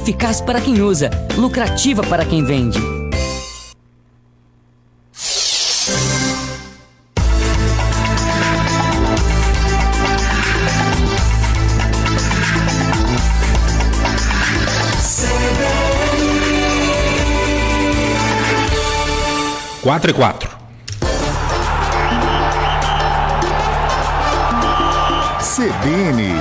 Eficaz para quem usa, lucrativa para quem vende. Quatro e 4. CBN,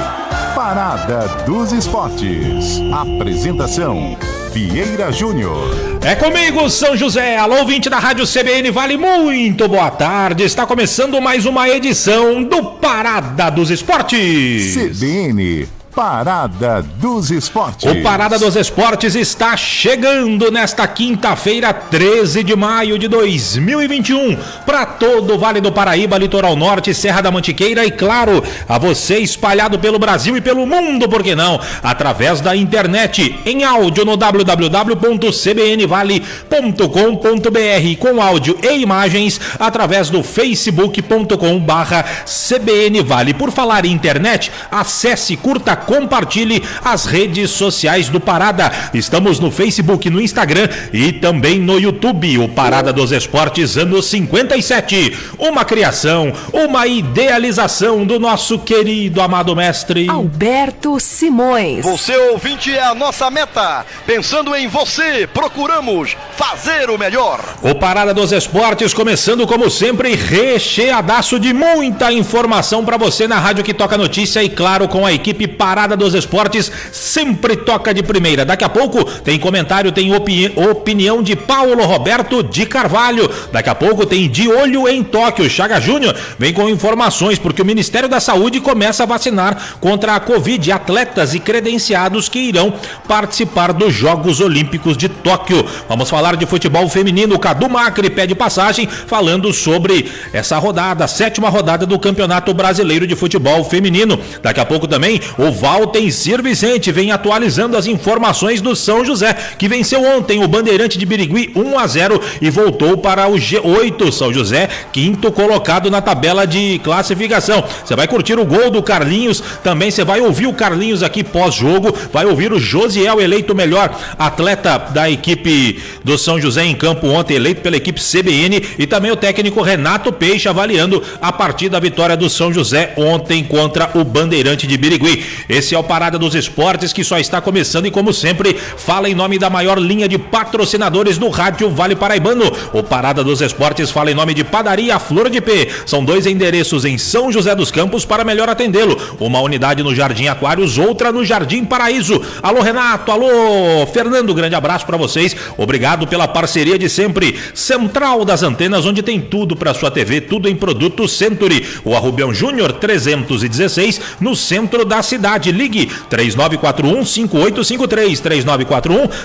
Parada dos Esportes. Apresentação, Vieira Júnior. É comigo, São José. Alô, ouvinte da Rádio CBN Vale, muito boa tarde. Está começando mais uma edição do Parada dos Esportes. CBN, Parada dos Esportes. O Parada dos Esportes está chegando nesta quinta-feira, 13 de maio de 2021, para todo o Vale do Paraíba, Litoral Norte, Serra da Mantiqueira e, claro, a você espalhado pelo Brasil e pelo mundo, por que não? Através da internet, em áudio no www.cbnvale.com.br, com áudio e imagens através do facebook.com/cbnvale. Por falar em internet, acesse, curta, compartilhe as redes sociais do Parada. Estamos no Facebook, no Instagram e também no YouTube. O Parada dos Esportes, anos 57. Uma criação, uma idealização do nosso querido, amado mestre Alberto Simões. Você, ouvinte, é a nossa meta. Pensando em você, procuramos fazer o melhor. O Parada dos Esportes começando, como sempre, recheadaço de muita informação para você na rádio que toca notícia e, claro, com a equipe Parada dos Esportes, sempre toca de primeira. Daqui a pouco tem comentário, tem opinião de Paulo Roberto de Carvalho. Daqui a pouco tem De Olho em Tóquio. Chaga Júnior vem com informações, porque o Ministério da Saúde começa a vacinar contra a Covid atletas e credenciados que irão participar dos Jogos Olímpicos de Tóquio. Vamos falar de futebol feminino. Cadu Macri pede passagem falando sobre essa rodada, a 7ª rodada do Campeonato Brasileiro de Futebol Feminino. Daqui a pouco também o Valtencir Vicente vem atualizando as informações do São José, que venceu ontem o Bandeirante de Birigui 1-0 e voltou para o G8. São José, 5º colocado na tabela de classificação. Você vai curtir o gol do Carlinhos, também você vai ouvir o Carlinhos aqui pós-jogo, vai ouvir o Josiel, eleito melhor atleta da equipe do São José em campo ontem, eleito pela equipe CBN, e também o técnico Renato Peixe avaliando a partida da vitória do São José ontem contra o Bandeirante de Birigui. Esse é o Parada dos Esportes, que só está começando e, como sempre, fala em nome da maior linha de patrocinadores do rádio Vale Paraibano. O Parada dos Esportes fala em nome de Padaria Flor de P. São 2 endereços em São José dos Campos para melhor atendê-lo. Uma unidade no Jardim Aquários, outra no Jardim Paraíso. Alô, Renato, alô, Fernando, grande abraço para vocês. Obrigado pela parceria de sempre. Central das Antenas, onde tem tudo para sua TV, tudo em produto Century. O Rubião Júnior 316, no centro da cidade. Ligue 3941-5853,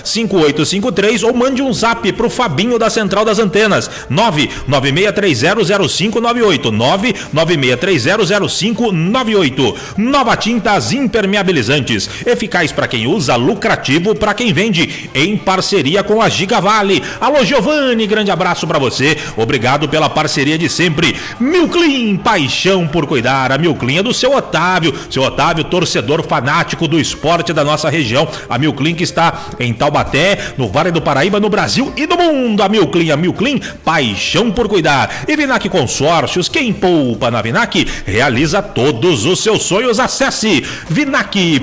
3941-5853, ou mande um zap pro Fabinho da Central das Antenas, 996300598, 996300598. Nova Tintas Impermeabilizantes, eficaz para quem usa, lucrativo para quem vende, em parceria com a Gigavale. Alô, Giovanni, grande abraço para você, obrigado pela parceria de sempre. Milclean, paixão por cuidar. A Milclean é do seu Otávio, torcedor fanático do esporte da nossa região. A Milclean, que está em Taubaté, no Vale do Paraíba, no Brasil e no mundo. A Milclean, paixão por cuidar. E Vinac Consórcios, quem poupa na Vinac realiza todos os seus sonhos. Acesse vinac.com.br.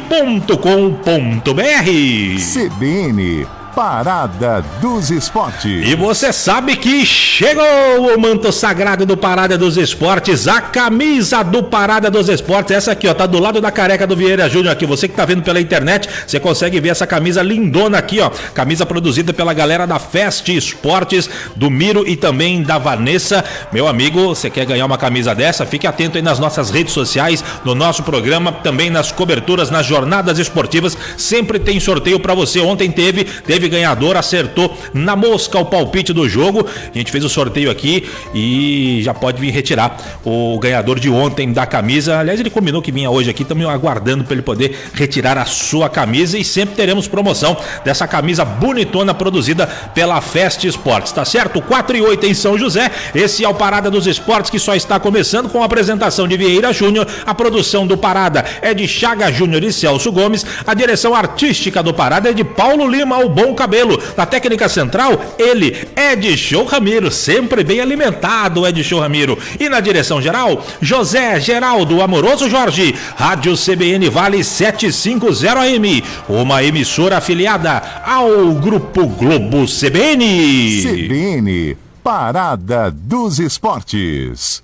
CBN, Parada dos Esportes. E você sabe que chegou o manto sagrado do Parada dos Esportes, a camisa do Parada dos Esportes. Essa aqui, ó, tá do lado da careca do Vieira Júnior aqui. Você que tá vendo pela internet, você consegue ver essa camisa lindona aqui, ó. Camisa produzida pela galera da Fest Esportes, do Miro e também da Vanessa. Meu amigo, você quer ganhar uma camisa dessa? Fique atento aí nas nossas redes sociais, no nosso programa, também nas coberturas, nas jornadas esportivas. Sempre tem sorteio pra você. Ontem teve teve ganhador, acertou na mosca o palpite do jogo. A gente fez o sorteio aqui e já pode vir retirar o ganhador de ontem da camisa. Aliás, ele combinou que vinha hoje aqui, estamos aguardando para ele poder retirar a sua camisa e sempre teremos promoção dessa camisa bonitona produzida pela Fest Esportes, tá certo? 4:08 em São José. Esse é o Parada dos Esportes, que só está começando com a apresentação de Vieira Júnior. A produção do Parada é de Chaga Júnior e Celso Gomes. A direção artística do Parada é de Paulo Lima, o Bom Cabelo. Na técnica central, ele, Edson Ramiro, sempre bem alimentado, Edson Ramiro. E na direção geral, José Geraldo Amoroso Jorge. Rádio CBN Vale 750 AM, uma emissora afiliada ao Grupo Globo CBN. CBN, Parada dos Esportes.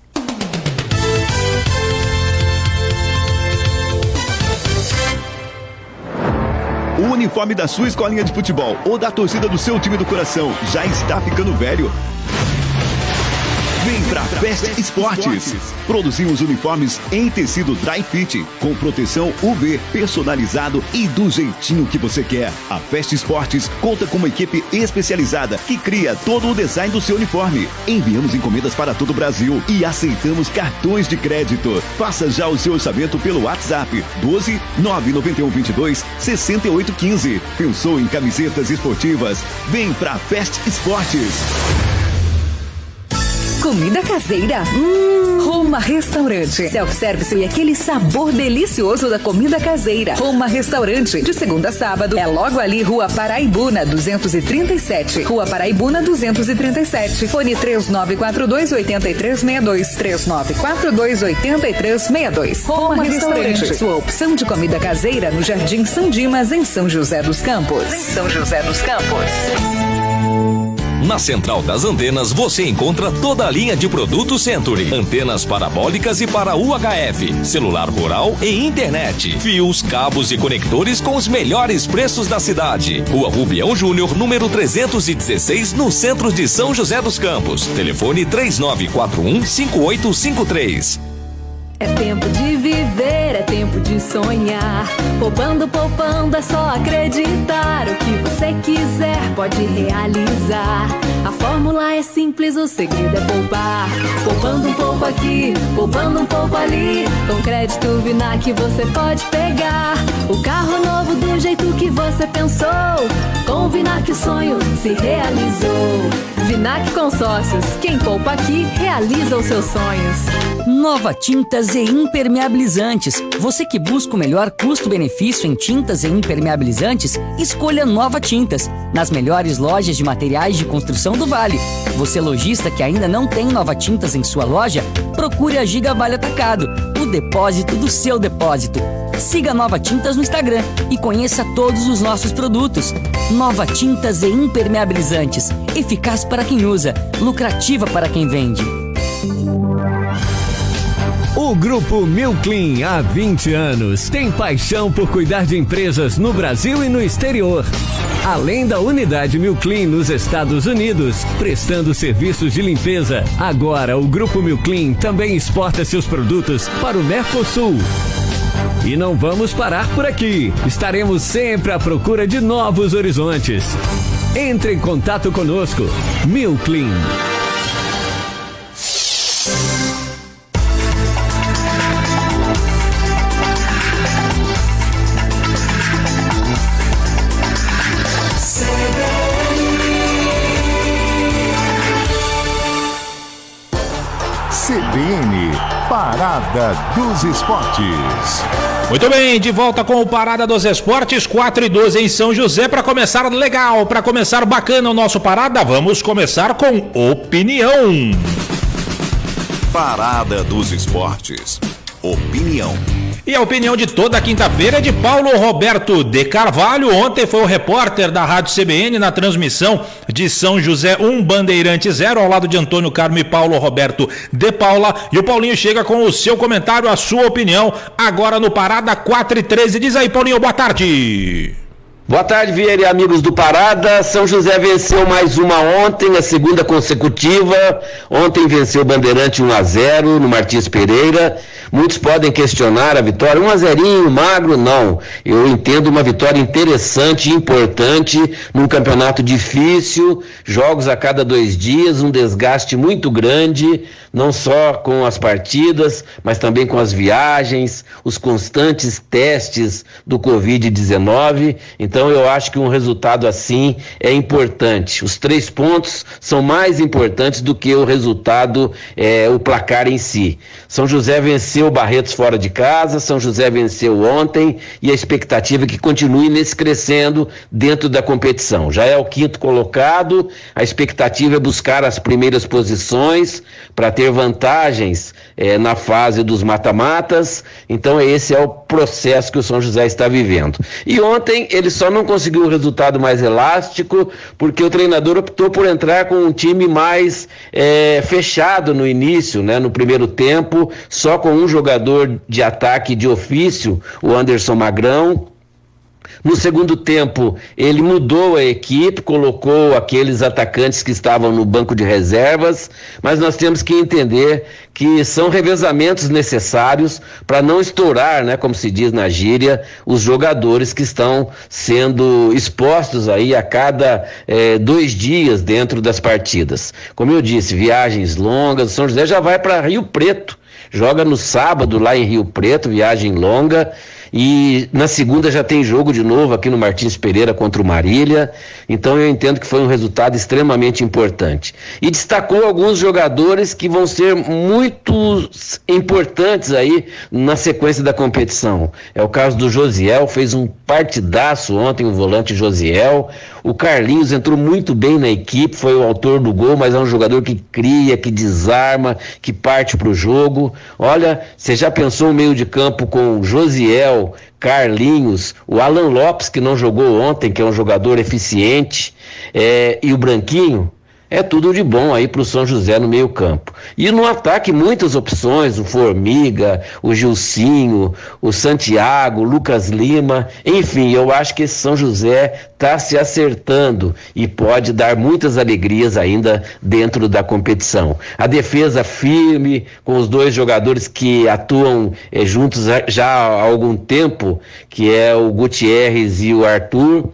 O uniforme da sua escolinha de futebol ou da torcida do seu time do coração já está ficando velho? Vem pra Fest Esportes. Produzimos uniformes em tecido dry fit, com proteção UV, personalizado e do jeitinho que você quer. A Fest Esportes conta com uma equipe especializada que cria todo o design do seu uniforme. Enviamos encomendas para todo o Brasil e aceitamos cartões de crédito. Faça já o seu orçamento pelo WhatsApp 12 991 22 68 15. Pensou em camisetas esportivas? Vem pra Fest Esportes. Comida caseira? Roma Restaurante. Self-service e aquele sabor delicioso da comida caseira. Roma Restaurante. De segunda a sábado. É logo ali, Rua Paraibuna, 237. Rua Paraibuna, 237. Fone 3942-8362. 3942-8362. Roma Restaurante. Sua opção de comida caseira no Jardim São Dimas, em São José dos Campos. Na Central das Antenas você encontra toda a linha de produtos Century. Antenas parabólicas e para UHF, celular rural e internet. Fios, cabos e conectores com os melhores preços da cidade. Rua Rubião Júnior, número 316, no centro de São José dos Campos. Telefone 3941-5853. É tempo de viver, é tempo de sonhar. Poupando, poupando, é só acreditar. O que você quiser pode realizar. A fórmula é simples, o segredo é poupar. Poupando um pouco aqui, poupando um pouco ali. Com crédito Vinac você pode pegar o carro novo do jeito que você pensou. Com o Vinac o sonho se realizou. Vinac Consórcios, quem poupa aqui realiza os seus sonhos. Nova Tintas e Impermeabilizantes. Você que busca o melhor custo-benefício em tintas e impermeabilizantes, escolha Nova Tintas. Nas melhores lojas de materiais de construção do Vale. Você lojista que ainda não tem Nova Tintas em sua loja, procure a Giga Vale Atacado, o depósito do seu depósito. Siga Nova Tintas no Instagram e conheça todos os nossos produtos. Nova Tintas e Impermeabilizantes. Eficaz para quem usa, lucrativa para quem vende. O Grupo Milclean, há 20 anos, tem paixão por cuidar de empresas no Brasil e no exterior. Além da unidade Milclean nos Estados Unidos, prestando serviços de limpeza, agora o Grupo Milclean também exporta seus produtos para o Mercosul. E não vamos parar por aqui. Estaremos sempre à procura de novos horizontes. Entre em contato conosco. Milclean. CBN, Parada dos Esportes. Muito bem, de volta com o Parada dos Esportes, 4:12 em São José. Para começar legal, para começar bacana o nosso Parada, vamos começar com opinião. Parada dos Esportes. Opinião. E a opinião de toda quinta-feira é de Paulo Roberto de Carvalho. Ontem foi o repórter da Rádio CBN na transmissão de São José 1, Bandeirante 0, ao lado de Antônio Carmo e Paulo Roberto de Paula. E o Paulinho chega com o seu comentário, a sua opinião, agora no Parada 4:13. Diz aí, Paulinho, boa tarde. Boa tarde, Vieira e amigos do Parada. São José venceu mais uma ontem, a segunda consecutiva. Ontem venceu o Bandeirante 1-0 no Martins Pereira. Muitos podem questionar a vitória, 1-0 magro, não. Eu entendo uma vitória interessante e importante num campeonato difícil, jogos a cada 2 dias, um desgaste muito grande, não só com as partidas, mas também com as viagens, os constantes testes do Covid-19. Então eu acho que um resultado assim é importante. Os 3 pontos são mais importantes do que o resultado, o placar em si. São José venceu o Barretos fora de casa, São José venceu ontem e a expectativa é que continue nesse crescendo dentro da competição. Já é o 5º colocado, a expectativa é buscar as primeiras posições para ter vantagens na fase dos mata-matas. Então esse é o processo que o São José está vivendo. E ontem ele só não conseguiu o resultado mais elástico porque o treinador optou por entrar com um time mais fechado no início, né, no primeiro tempo, só com um jogador de ataque de ofício, o Anderson Magrão. No segundo tempo, ele mudou a equipe, colocou aqueles atacantes que estavam no banco de reservas, mas nós temos que entender que são revezamentos necessários para não estourar, né, como se diz na gíria, os jogadores que estão sendo expostos aí a cada 2 dias dentro das partidas. Como eu disse, viagens longas, o São José já vai para Rio Preto, joga no sábado lá em Rio Preto, viagem longa. E na segunda já tem jogo de novo aqui no Martins Pereira contra o Marília. Então eu entendo que foi um resultado extremamente importante. E destacou alguns jogadores que vão ser muito importantes aí na sequência da competição. É o caso do Josiel, fez um partidaço ontem, o volante Josiel. O Carlinhos entrou muito bem na equipe, foi o autor do gol, mas é um jogador que cria, que desarma, que parte para o jogo. Olha, você já pensou um meio de campo com Josiel, Carlinhos, o Alan Lopes, que não jogou ontem, que é um jogador eficiente, e o Branquinho? É tudo de bom aí pro São José no meio campo. E no ataque muitas opções, o Formiga, o Gilcinho, o Santiago, o Lucas Lima, enfim, eu acho que esse São José está se acertando e pode dar muitas alegrias ainda dentro da competição. A defesa firme, com os 2 jogadores que atuam juntos já há algum tempo, que é o Gutierrez e o Arthur.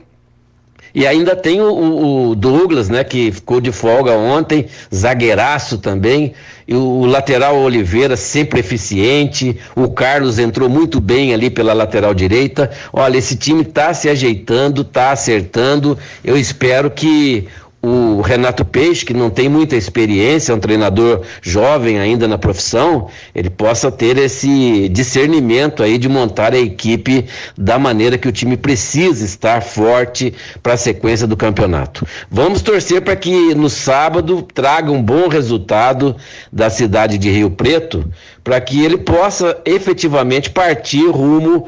E ainda tem o Douglas, né, que ficou de folga ontem, zagueiraço também, e o lateral Oliveira sempre eficiente, o Carlos entrou muito bem ali pela lateral direita. Olha, esse time está se ajeitando, está acertando. Eu espero que o Renato Peixe, que não tem muita experiência, é um treinador jovem ainda na profissão, ele possa ter esse discernimento aí de montar a equipe da maneira que o time precisa estar forte para a sequência do campeonato. Vamos torcer para que no sábado traga um bom resultado da cidade de Rio Preto, para que ele possa efetivamente partir rumo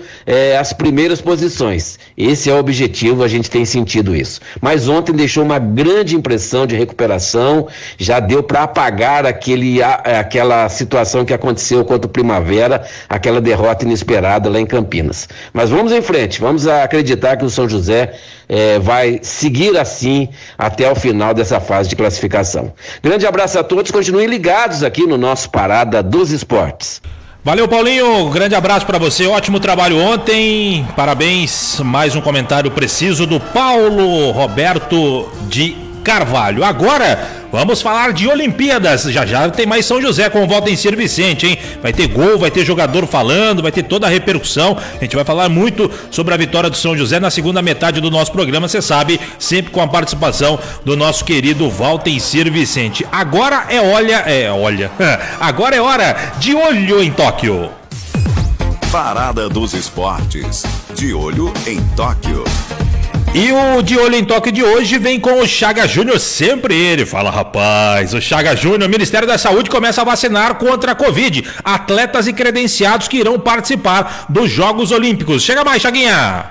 às primeiras posições. Esse é o objetivo, a gente tem sentido isso. Mas ontem deixou uma grande impressão de recuperação, já deu para apagar aquela situação que aconteceu contra o Primavera, aquela derrota inesperada lá em Campinas. Mas vamos em frente, vamos acreditar que o São José vai seguir assim até o final dessa fase de classificação. Grande abraço a todos, continuem ligados aqui no nosso Parada dos Esportes. Valeu, Paulinho, grande abraço para você, ótimo trabalho ontem, parabéns, mais um comentário preciso do Paulo Roberto de Carvalho. Agora vamos falar de Olimpíadas. Já tem mais São José com o Valdencir Vicente, hein? Vai ter gol, vai ter jogador falando, vai ter toda a repercussão. A gente vai falar muito sobre a vitória do São José na segunda metade do nosso programa, você sabe, sempre com a participação do nosso querido Valdencir Vicente. Agora agora é hora de Olho em Tóquio. Parada dos Esportes, de Olho em Tóquio. E o De Olho em Tóquio de hoje vem com o Chaga Júnior, sempre ele. Fala, rapaz, o Chaga Júnior, o Ministério da Saúde começa a vacinar contra a Covid atletas e credenciados que irão participar dos Jogos Olímpicos. Chega mais, Chaguinha!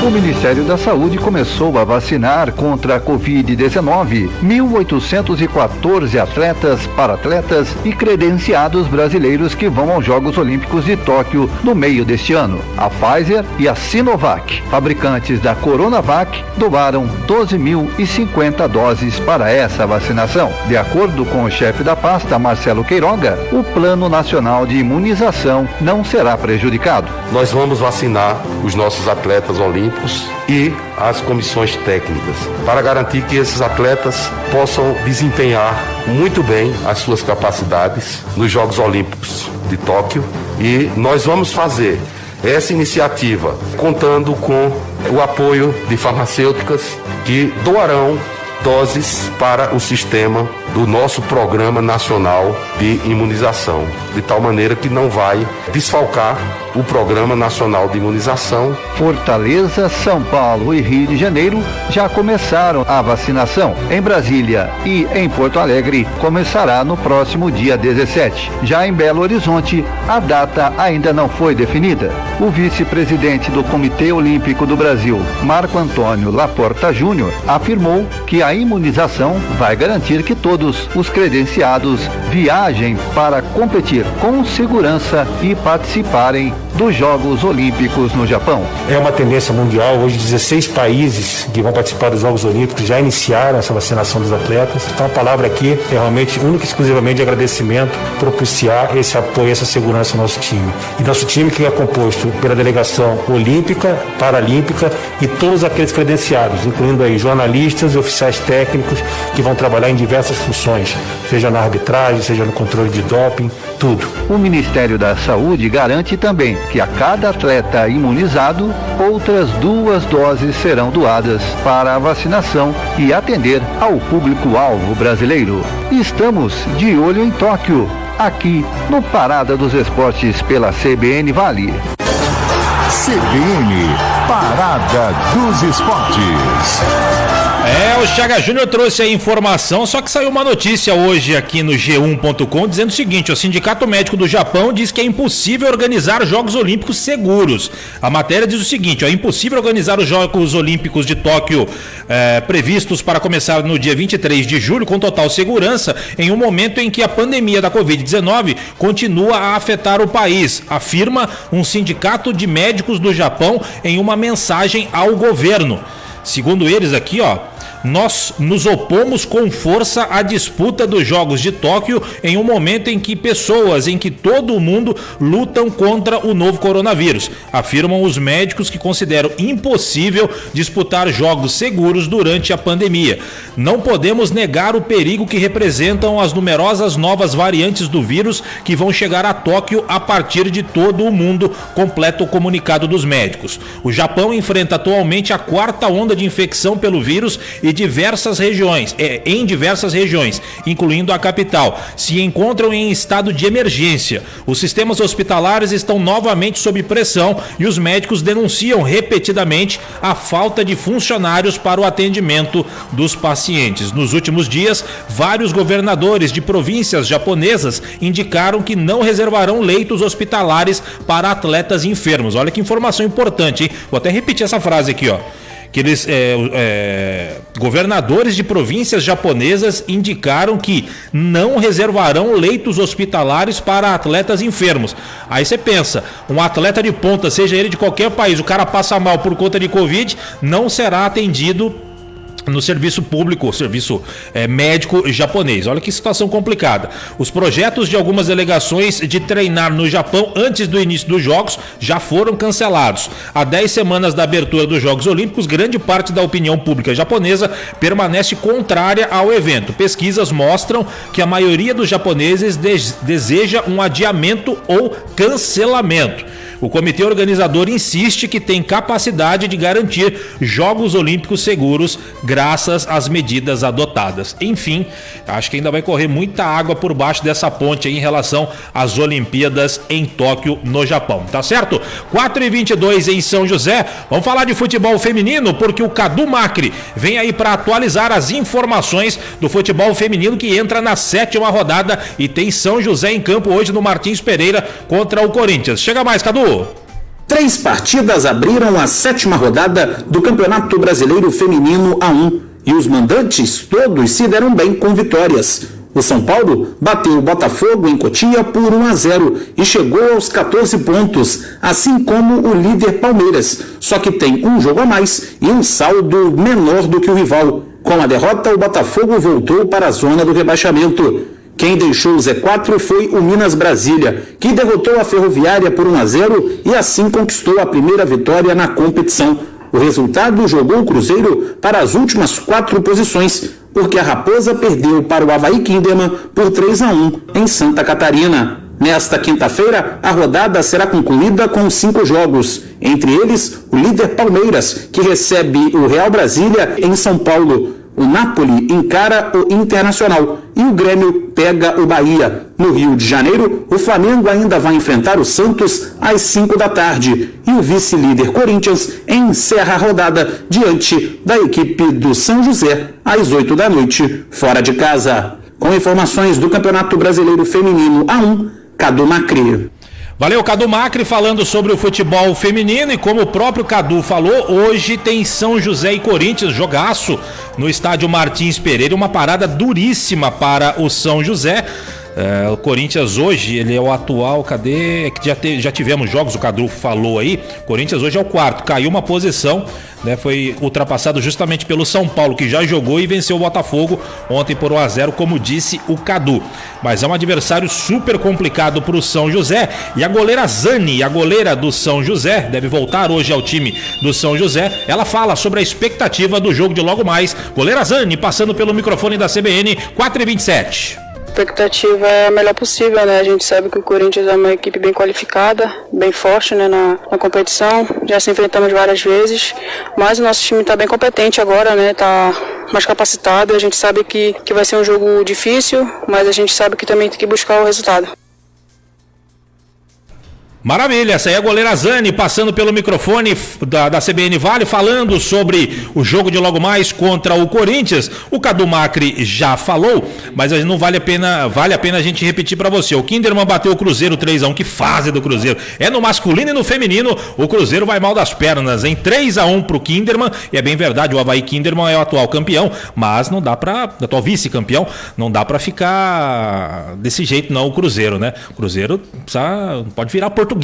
O Ministério da Saúde começou a vacinar contra a Covid-19 1.814 atletas, para-atletas e credenciados brasileiros que vão aos Jogos Olímpicos de Tóquio no meio deste ano. A Pfizer e a Sinovac, fabricantes da Coronavac, doaram 12.050 doses para essa vacinação. De acordo com o chefe da pasta, Marcelo Queiroga, o Plano Nacional de Imunização não será prejudicado. Nós vamos vacinar os nossos atletas olímpicos e as comissões técnicas para garantir que esses atletas possam desempenhar muito bem as suas capacidades nos Jogos Olímpicos de Tóquio, e nós vamos fazer essa iniciativa contando com o apoio de farmacêuticas que doarão doses para o sistema do nosso Programa Nacional de Imunização, de tal maneira que não vai desfalcar o Programa Nacional de Imunização. Fortaleza, São Paulo e Rio de Janeiro já começaram a vacinação. Em Brasília e em Porto Alegre começará no próximo dia 17. Já em Belo Horizonte, a data ainda não foi definida. O vice-presidente do Comitê Olímpico do Brasil, Marco Antônio Laporta Júnior, afirmou que a imunização vai garantir que todos os credenciados viajem para competir com segurança e participarem dos Jogos Olímpicos no Japão. É uma tendência mundial. Hoje 16 países que vão participar dos Jogos Olímpicos já iniciaram essa vacinação dos atletas. Então a palavra aqui é realmente única e exclusivamente de agradecimento, propiciar esse apoio, essa segurança ao nosso time. E nosso time, que é composto pela delegação olímpica, paralímpica e todos aqueles credenciados, incluindo aí jornalistas e oficiais técnicos que vão trabalhar em diversas funções, seja na arbitragem, seja no controle de doping, tudo. O Ministério da Saúde garante também que a cada atleta imunizado, outras 2 doses serão doadas para a vacinação e atender ao público-alvo brasileiro. Estamos de olho em Tóquio, aqui no Parada dos Esportes pela CBN Vale. CBN, Parada dos Esportes. O Chaga Júnior trouxe a informação, só que saiu uma notícia hoje aqui no G1.com dizendo o seguinte: o Sindicato Médico do Japão diz que é impossível organizar Jogos Olímpicos seguros. A matéria diz o seguinte: é impossível organizar os Jogos Olímpicos de Tóquio previstos para começar no dia 23 de julho com total segurança em um momento em que a pandemia da Covid-19 continua a afetar o país, afirma um sindicato de médicos do Japão em uma mensagem ao governo. Segundo eles aqui, nós nos opomos com força à disputa dos Jogos de Tóquio em um momento em que todo mundo lutam contra o novo coronavírus, afirmam os médicos, que consideram impossível disputar jogos seguros durante a pandemia. Não podemos negar o perigo que representam as numerosas novas variantes do vírus que vão chegar a Tóquio a partir de todo o mundo, completa o comunicado dos médicos. O Japão enfrenta atualmente a 4ª onda de infecção pelo vírus e em diversas regiões, incluindo a capital, se encontram em estado de emergência. Os sistemas hospitalares estão novamente sob pressão e os médicos denunciam repetidamente a falta de funcionários para o atendimento dos pacientes. Nos últimos dias, vários governadores de províncias japonesas indicaram que não reservarão leitos hospitalares para atletas enfermos. Olha que informação importante, hein? Vou até repetir essa frase aqui, que eles, governadores de províncias japonesas indicaram que não reservarão leitos hospitalares para atletas enfermos. Aí você pensa, um atleta de ponta, seja ele de qualquer país, o cara passa mal por conta de Covid, não será atendido no serviço público, serviço médico japonês. Olha que situação complicada. Os projetos de algumas delegações de treinar no Japão antes do início dos Jogos já foram cancelados. Há 10 semanas da abertura dos Jogos Olímpicos, grande parte da opinião pública japonesa permanece contrária ao evento. Pesquisas mostram que a maioria dos japoneses deseja um adiamento ou cancelamento. O comitê organizador insiste que tem capacidade de garantir Jogos Olímpicos seguros graças às medidas adotadas. Enfim, acho que ainda vai correr muita água por baixo dessa ponte aí em relação às Olimpíadas em Tóquio, no Japão. Tá certo? 4h22 em São José. Vamos falar de futebol feminino, porque o Cadu Macri vem aí para atualizar as informações do futebol feminino, que entra na 7ª rodada e tem São José em campo hoje no Martins Pereira contra o Corinthians. Chega mais, Cadu! 3 partidas abriram a 7ª rodada do Campeonato Brasileiro Feminino A1 e os mandantes todos se deram bem com vitórias. O São Paulo bateu o Botafogo em Cotia por 1-0 e chegou aos 14 pontos, assim como o líder Palmeiras, só que tem um jogo a mais e um saldo menor do que o rival. Com a derrota, o Botafogo voltou para a zona do rebaixamento. Quem deixou o Z4 foi o Minas Brasília, que derrotou a Ferroviária por 1-0 e assim conquistou a primeira vitória na competição. O resultado jogou o Cruzeiro para as últimas 4 posições, porque a Raposa perdeu para o Avaí Kinderman por 3-1 em Santa Catarina. Nesta quinta-feira, a rodada será concluída com 5 jogos, entre eles o líder Palmeiras, que recebe o Real Brasília em São Paulo. O Napoli encara o Internacional e o Grêmio pega o Bahia. No Rio de Janeiro, o Flamengo ainda vai enfrentar o Santos às 5 da tarde e o vice-líder Corinthians encerra a rodada diante da equipe do São José às 8 da noite, fora de casa. Com informações do Campeonato Brasileiro Feminino A1, Cadu Macri. Valeu, Cadu Macri, falando sobre o futebol feminino, e como o próprio Cadu falou, hoje tem São José e Corinthians, jogaço no estádio Martins Pereira, uma parada duríssima para o São José. O Corinthians hoje, ele é o atual, cadê? É que já tivemos jogos, o Cadu falou aí. Corinthians hoje é o 4º, caiu uma posição, né? Foi ultrapassado justamente pelo São Paulo, que já jogou e venceu o Botafogo ontem por 1-0, como disse o Cadu. Mas é um adversário super complicado para o São José. E a goleira Zani, a goleira do São José, deve voltar hoje ao time do São José. Ela fala sobre a expectativa do jogo de logo mais. Goleira Zani, passando pelo microfone da CBN, 4h27. A expectativa é a melhor possível, né? A gente sabe que o Corinthians é uma equipe bem qualificada, bem forte, né, na competição. Já se enfrentamos várias vezes, mas o nosso time está bem competente agora, né? Tá mais capacitado. A gente sabe que vai ser um jogo difícil, mas a gente sabe que também tem que buscar o resultado. Maravilha, essa aí é a goleira Zani, passando pelo microfone da CBN Vale, falando sobre o jogo de logo mais contra o Corinthians. O Cadu Macri já falou, mas não vale a pena a gente repetir para você. O Kinderman bateu o Cruzeiro 3-1, que fase do Cruzeiro. É no masculino e no feminino, o Cruzeiro vai mal das pernas, em 3-1 pro Kinderman, e é bem verdade, o Avaí Kinderman é o atual campeão, mas não dá pra, atual vice-campeão, não dá pra ficar desse jeito não, o Cruzeiro, né? O Cruzeiro pode virar portuguesa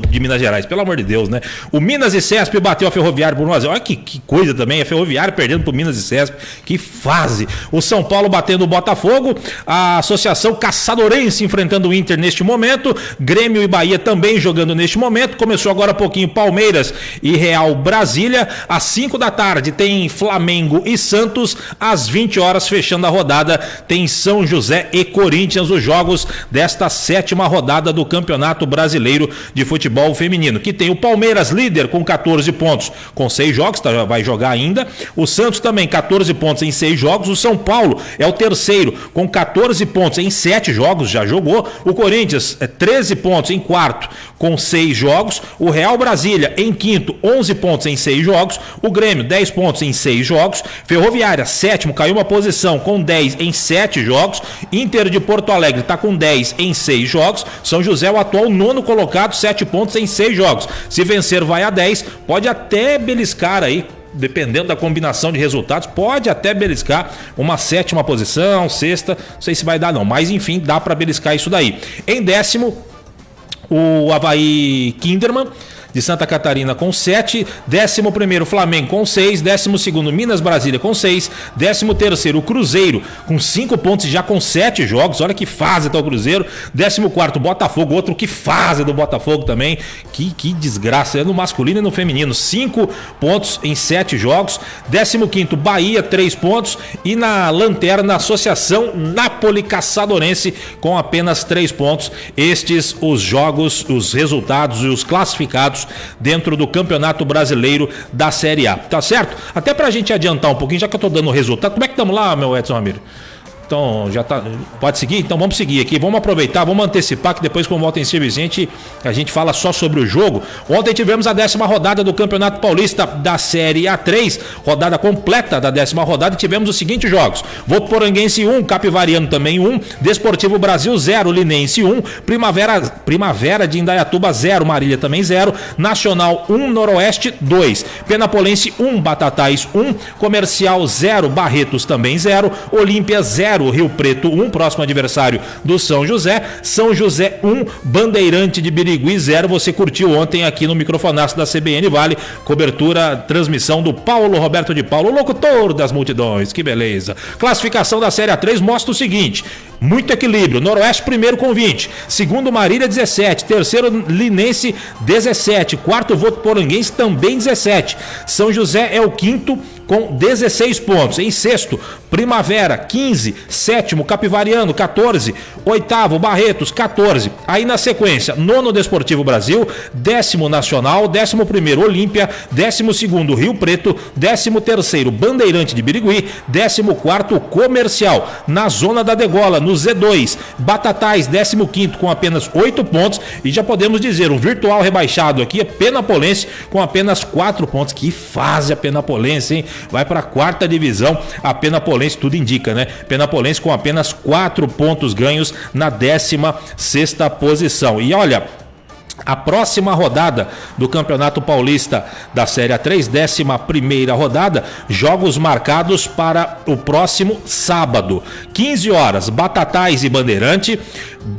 de Minas Gerais, pelo amor de Deus, né? O Minas e Cesp bateu a Ferroviária por 1-0. Olha que coisa também, a Ferroviária perdendo pro Minas e Cesp, que fase. O São Paulo batendo o Botafogo, a Associação Caçadorense enfrentando o Inter neste momento, Grêmio e Bahia também jogando neste momento. Começou agora há pouquinho Palmeiras e Real Brasília. Às 5 da tarde tem Flamengo e Santos. Às 20 horas, fechando a rodada, tem São José e Corinthians, os jogos desta 7ª rodada do Campeonato Brasileiro de Futebol Feminino, que tem o Palmeiras líder com 14 pontos, com 6 jogos, vai jogar ainda. O Santos também 14 pontos em 6 jogos. O São Paulo é o terceiro com 14 pontos em 7 jogos, já jogou. O Corinthians 13 pontos em quarto com 6 jogos. O Real Brasília em quinto, 11 pontos em 6 jogos. O Grêmio 10 pontos em 6 jogos. Ferroviária sétimo, caiu uma posição com 10 em 7 jogos. Inter de Porto Alegre está com 10 em 6 jogos. São José, o atual 9º colocado, 7 pontos em 6 jogos. Se vencer, vai a 10. Pode até beliscar aí, dependendo da combinação de resultados, pode até beliscar uma 7ª posição, 6ª, não sei se vai dar não, mas enfim, dá para beliscar isso daí. Em 10º, o Avaí Kinderman de Santa Catarina com 7, 11º Flamengo com 6, 12º Minas Brasília com 6, 13º o Cruzeiro com 5 pontos já com 7 jogos, olha que fase tá o Cruzeiro, 14º Botafogo, outro que fase do Botafogo também, que desgraça, é no masculino e no feminino, 5 pontos em 7 jogos, 15º Bahia 3 pontos e na lanterna Associação Napoli Caçadorense com apenas 3 pontos, estes os jogos, os resultados e os classificados dentro do Campeonato Brasileiro da Série A, tá certo? Até pra gente adiantar um pouquinho, já que eu tô dando o resultado, como é que estamos lá, meu Edson Ramiro? Então, já tá. Pode seguir? Então vamos seguir aqui. Vamos aproveitar, vamos antecipar que depois, com o Valtencir Vicente, a gente fala só sobre o jogo. Ontem tivemos a 10ª rodada do Campeonato Paulista da Série A3, rodada completa da 10ª rodada, e tivemos os seguintes jogos: Votuporanguense 1, Capivariano também 1, Desportivo Brasil 0, Linense 1, Primavera de Indaiatuba 0, Marília também 0, Nacional 1, Noroeste 2, Penapolense 1, Batatais 1, Comercial 0, Barretos também 0, Olímpia 0, Rio Preto 1, próximo adversário do São José 1, Bandeirante de Birigui 0. Você curtiu ontem aqui no microfonaço da CBN Vale, cobertura, transmissão do Paulo Roberto de Paulo, o locutor das multidões, que beleza. Classificação da Série A3 mostra o seguinte: muito equilíbrio. Noroeste primeiro com 20, segundo Marília 17, terceiro Linense 17, quarto Votuporanguense também 17, São José é o quinto com 16 pontos, em sexto Primavera 15, sétimo Capivariano 14, oitavo Barretos 14, aí na sequência nono Desportivo Brasil, 10º Nacional, 11º Olímpia, 12º Rio Preto, 13º Bandeirante de Birigui, 14º Comercial. Na zona da degola, no Z2, Batatais 15º com apenas 8 pontos, e já podemos dizer, um virtual rebaixado aqui é Penapolense com apenas 4 pontos. Que fase a Penapolense, hein? Vai para a 4ª divisão a Penapolense, tudo indica, né? Penapolense com apenas 4 pontos ganhos na 16ª posição. E olha, a próxima rodada do Campeonato Paulista da Série A3, 11ª rodada, jogos marcados para o próximo sábado, 15 horas, Batatais e Bandeirante,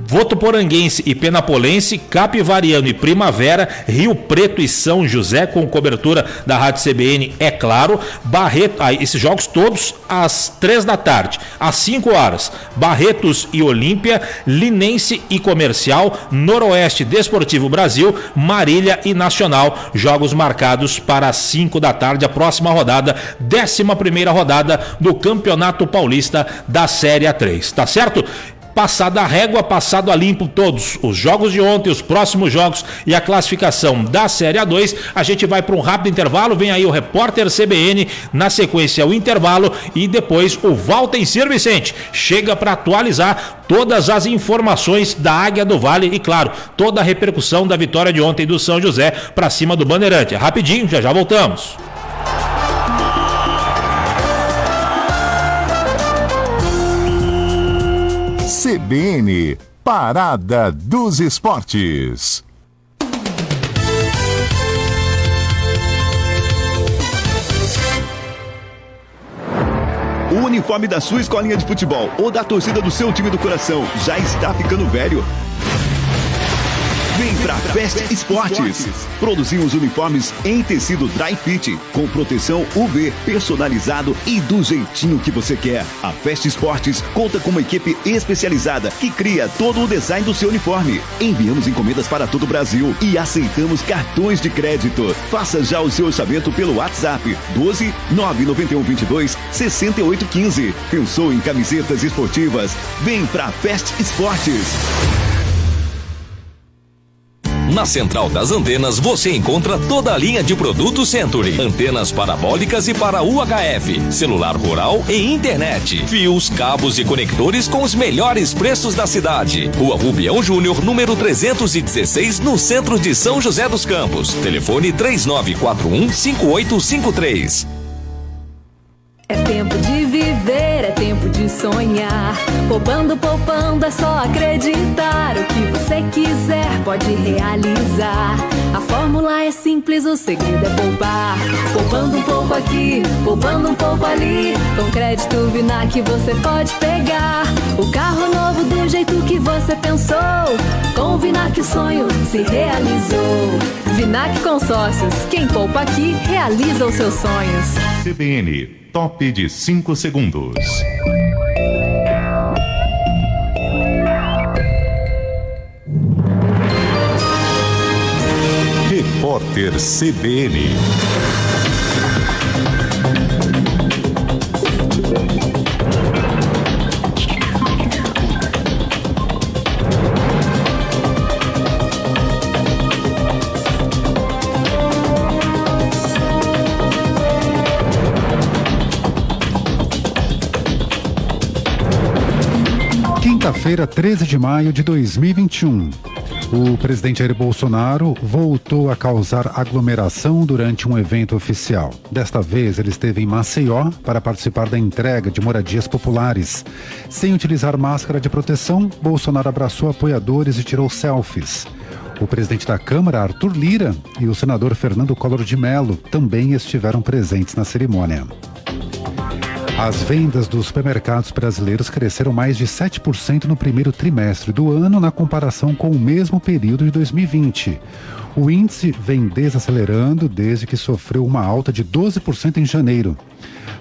Votuporanguense e Penapolense, Capivariano e Primavera, Rio Preto e São José, com cobertura da Rádio CBN, é claro. Esses jogos todos às 3 da tarde. Às 5 horas, Barretos e Olímpia, Linense e Comercial, Noroeste Desportivo Brasil, Marília e Nacional, jogos marcados para as 5 da tarde, a próxima rodada, 11ª rodada do Campeonato Paulista da Série A3, tá certo? Passada a régua, passado a limpo todos os jogos de ontem, os próximos jogos e a classificação da Série A2, a gente vai para um rápido intervalo. Vem aí o repórter CBN, na sequência o intervalo, e depois o Valtencir Vicente chega para atualizar todas as informações da Águia do Vale e, claro, toda a repercussão da vitória de ontem do São José para cima do Bandeirante. Rapidinho, já voltamos. CBN, Parada dos Esportes. O uniforme da sua escolinha de futebol ou da torcida do seu time do coração já está ficando velho? Vem pra Fest Esportes. Produzimos uniformes em tecido dry fit, com proteção UV, personalizado e do jeitinho que você quer. A Fest Esportes conta com uma equipe especializada que cria todo o design do seu uniforme. Enviamos encomendas para todo o Brasil e aceitamos cartões de crédito. Faça já o seu orçamento pelo WhatsApp 12 991 22 68 15. Pensou em camisetas esportivas? Vem pra Fest Esportes. Na Central das Antenas você encontra toda a linha de produtos Century. Antenas parabólicas e para UHF, celular rural e internet. Fios, cabos e conectores com os melhores preços da cidade. Rua Rubião Júnior, número 316, no centro de São José dos Campos. Telefone 3941-5853. É tempo de viver, é tempo de sonhar. Poupando, poupando, é só acreditar. O que você quiser pode realizar. A fórmula é simples, o segredo é poupar. Poupando um pouco aqui, poupando um pouco ali. Com crédito Vinac você pode pegar o carro novo do jeito que você pensou. Com o Vinac o sonho se realizou. Vinac Consórcios, quem poupa aqui realiza os seus sonhos. CBN, top de 5 segundos. Repórter CBN. Segunda-feira, 13 de maio de 2021. O presidente Jair Bolsonaro voltou a causar aglomeração durante um evento oficial. Desta vez, ele esteve em Maceió para participar da entrega de moradias populares. Sem utilizar máscara de proteção, Bolsonaro abraçou apoiadores e tirou selfies. O presidente da Câmara, Arthur Lira, e o senador Fernando Collor de Mello também estiveram presentes na cerimônia. As vendas dos supermercados brasileiros cresceram mais de 7% no primeiro trimestre do ano na comparação com o mesmo período de 2020. O índice vem desacelerando desde que sofreu uma alta de 12% em janeiro.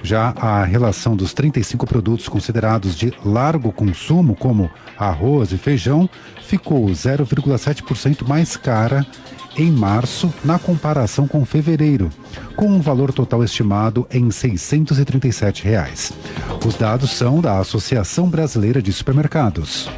Já a relação dos 35 produtos considerados de largo consumo, como arroz e feijão, ficou 0,7% mais cara em março, na comparação com fevereiro, com um valor total estimado em R$ 637. Os dados são da Associação Brasileira de Supermercados.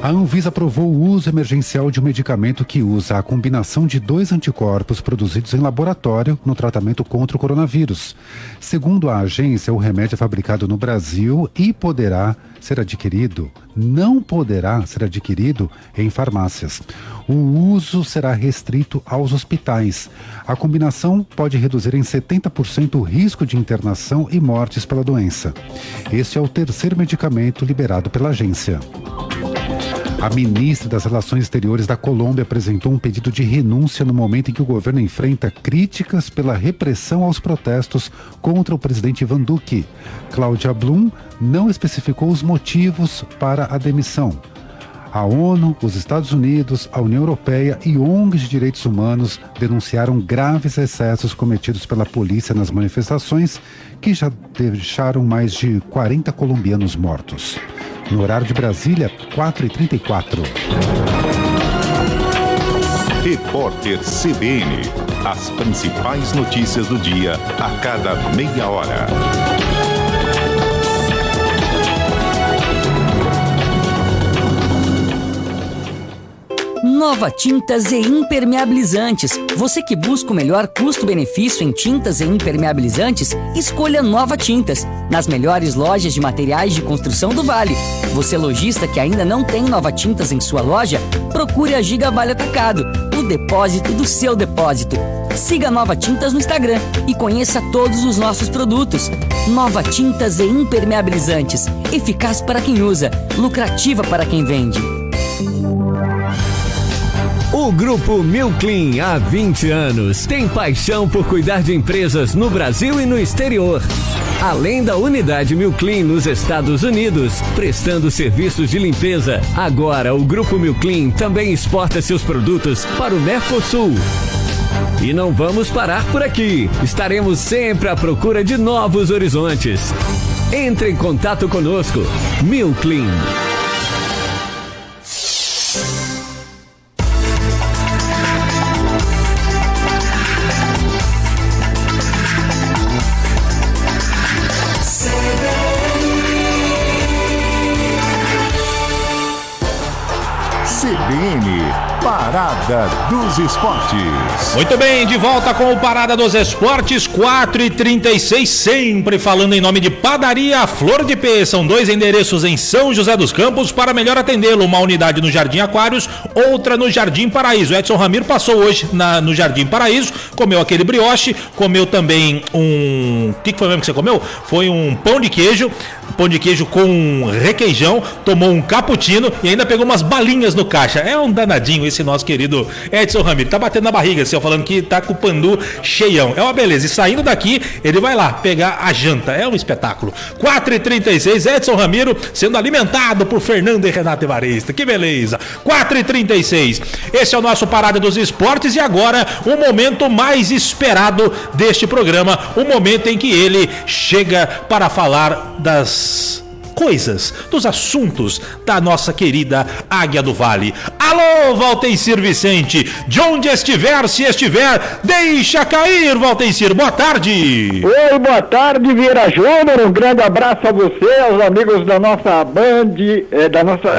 A Anvisa aprovou o uso emergencial de um medicamento que usa a combinação de 2 anticorpos produzidos em laboratório no tratamento contra o coronavírus. Segundo a agência, o remédio é fabricado no Brasil e não poderá ser adquirido em farmácias. O uso será restrito aos hospitais. A combinação pode reduzir em 70% o risco de internação e mortes pela doença. Este é o terceiro medicamento liberado pela agência. A ministra das Relações Exteriores da Colômbia apresentou um pedido de renúncia no momento em que o governo enfrenta críticas pela repressão aos protestos contra o presidente Ivan Duque. Cláudia Blum não especificou os motivos para a demissão. A ONU, os Estados Unidos, a União Europeia e ONGs de direitos humanos denunciaram graves excessos cometidos pela polícia nas manifestações, que já deixaram mais de 40 colombianos mortos. No horário de Brasília, 4h34. Repórter CBN. As principais notícias do dia a cada meia hora. Nova Tintas e Impermeabilizantes. Você que busca o melhor custo-benefício em tintas e impermeabilizantes, escolha Nova Tintas, nas melhores lojas de materiais de construção do Vale. Você lojista que ainda não tem Nova Tintas em sua loja, procure a Giga Vale Atacado, o depósito do seu depósito. Siga Nova Tintas no Instagram e conheça todos os nossos produtos. Nova Tintas e Impermeabilizantes. Eficaz para quem usa, lucrativa para quem vende. O Grupo Milclean, há 20 anos, tem paixão por cuidar de empresas no Brasil e no exterior. Além da unidade Milclean nos Estados Unidos, prestando serviços de limpeza, agora o Grupo Milclean também exporta seus produtos para o Mercosul. E não vamos parar por aqui. Estaremos sempre à procura de novos horizontes. Entre em contato conosco. Milclean. CBN, Parada dos Esportes. Muito bem, de volta com o Parada dos Esportes, 4h36, sempre falando em nome de Padaria Flor de P. São 2 endereços em São José dos Campos para melhor atendê-lo. Uma unidade no Jardim Aquários, outra no Jardim Paraíso. Edson Ramiro passou hoje no Jardim Paraíso, comeu aquele brioche, comeu também o que foi mesmo que você comeu? Foi um pão de queijo com requeijão, tomou um cappuccino e ainda pegou umas balinhas no caixa. É um danadinho esse nosso querido Edson Ramiro. Tá batendo na barriga, assim, falando que tá com o pandu cheião. É uma beleza. E saindo daqui, ele vai lá pegar a janta. É um espetáculo. 4h36, Edson Ramiro sendo alimentado por Fernando e Renato Evarista. Que beleza. 4h36. Esse é o nosso Parada dos Esportes e agora o momento mais esperado deste programa, o momento em que ele chega para falar das coisas, dos assuntos da nossa querida Águia do Vale. Alô, Valtencir Vicente, de onde estiver, se estiver, deixa cair, Valtencir, boa tarde. Oi, boa tarde, Vieira Júnior, um grande abraço a você, aos amigos da nossa Band, da nossa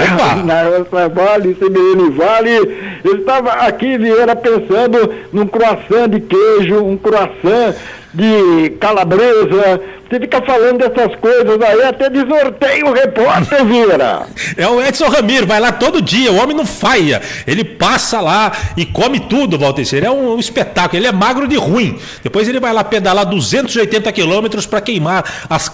Vale, CBN Vale. Eu estava aqui, Vieira, pensando num croissant de queijo, um croissant de calabresa. Você fica falando dessas coisas aí, até desnorteia o repórter, Vieira. É o Edson Ramiro, vai lá todo dia, o homem não falha. Ele passa lá e come tudo, Valtecer. É um espetáculo, ele é magro de ruim. Depois ele vai lá pedalar 280 quilômetros para queimar as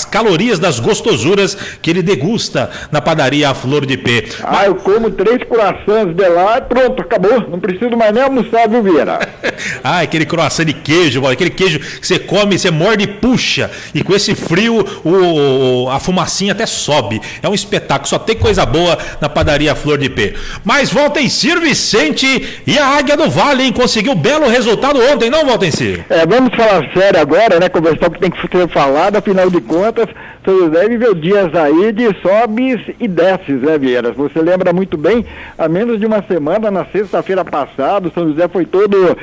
calorias das gostosuras que ele degusta na padaria A Flor de P. Eu como 3 croissants de lá e pronto, acabou. Não preciso mais nem almoçar, viu, Vieira? Aquele croissant de queijo, aquele queijo que você come, você morde e puxa. E com esse frio, a fumacinha até sobe. É um espetáculo, só tem coisa boa na padaria Flor de P. Mas Valtencir Vicente e a Águia do Vale, hein? Conseguiu um belo resultado ontem, não, Valtencir? Vamos falar sério agora, né? Conversar o que tem que ser falado, afinal de contas, São José viveu dias aí de sobes e desces, né, Vieira? Você lembra muito bem, há menos de uma semana, na sexta-feira passada, o São José foi todo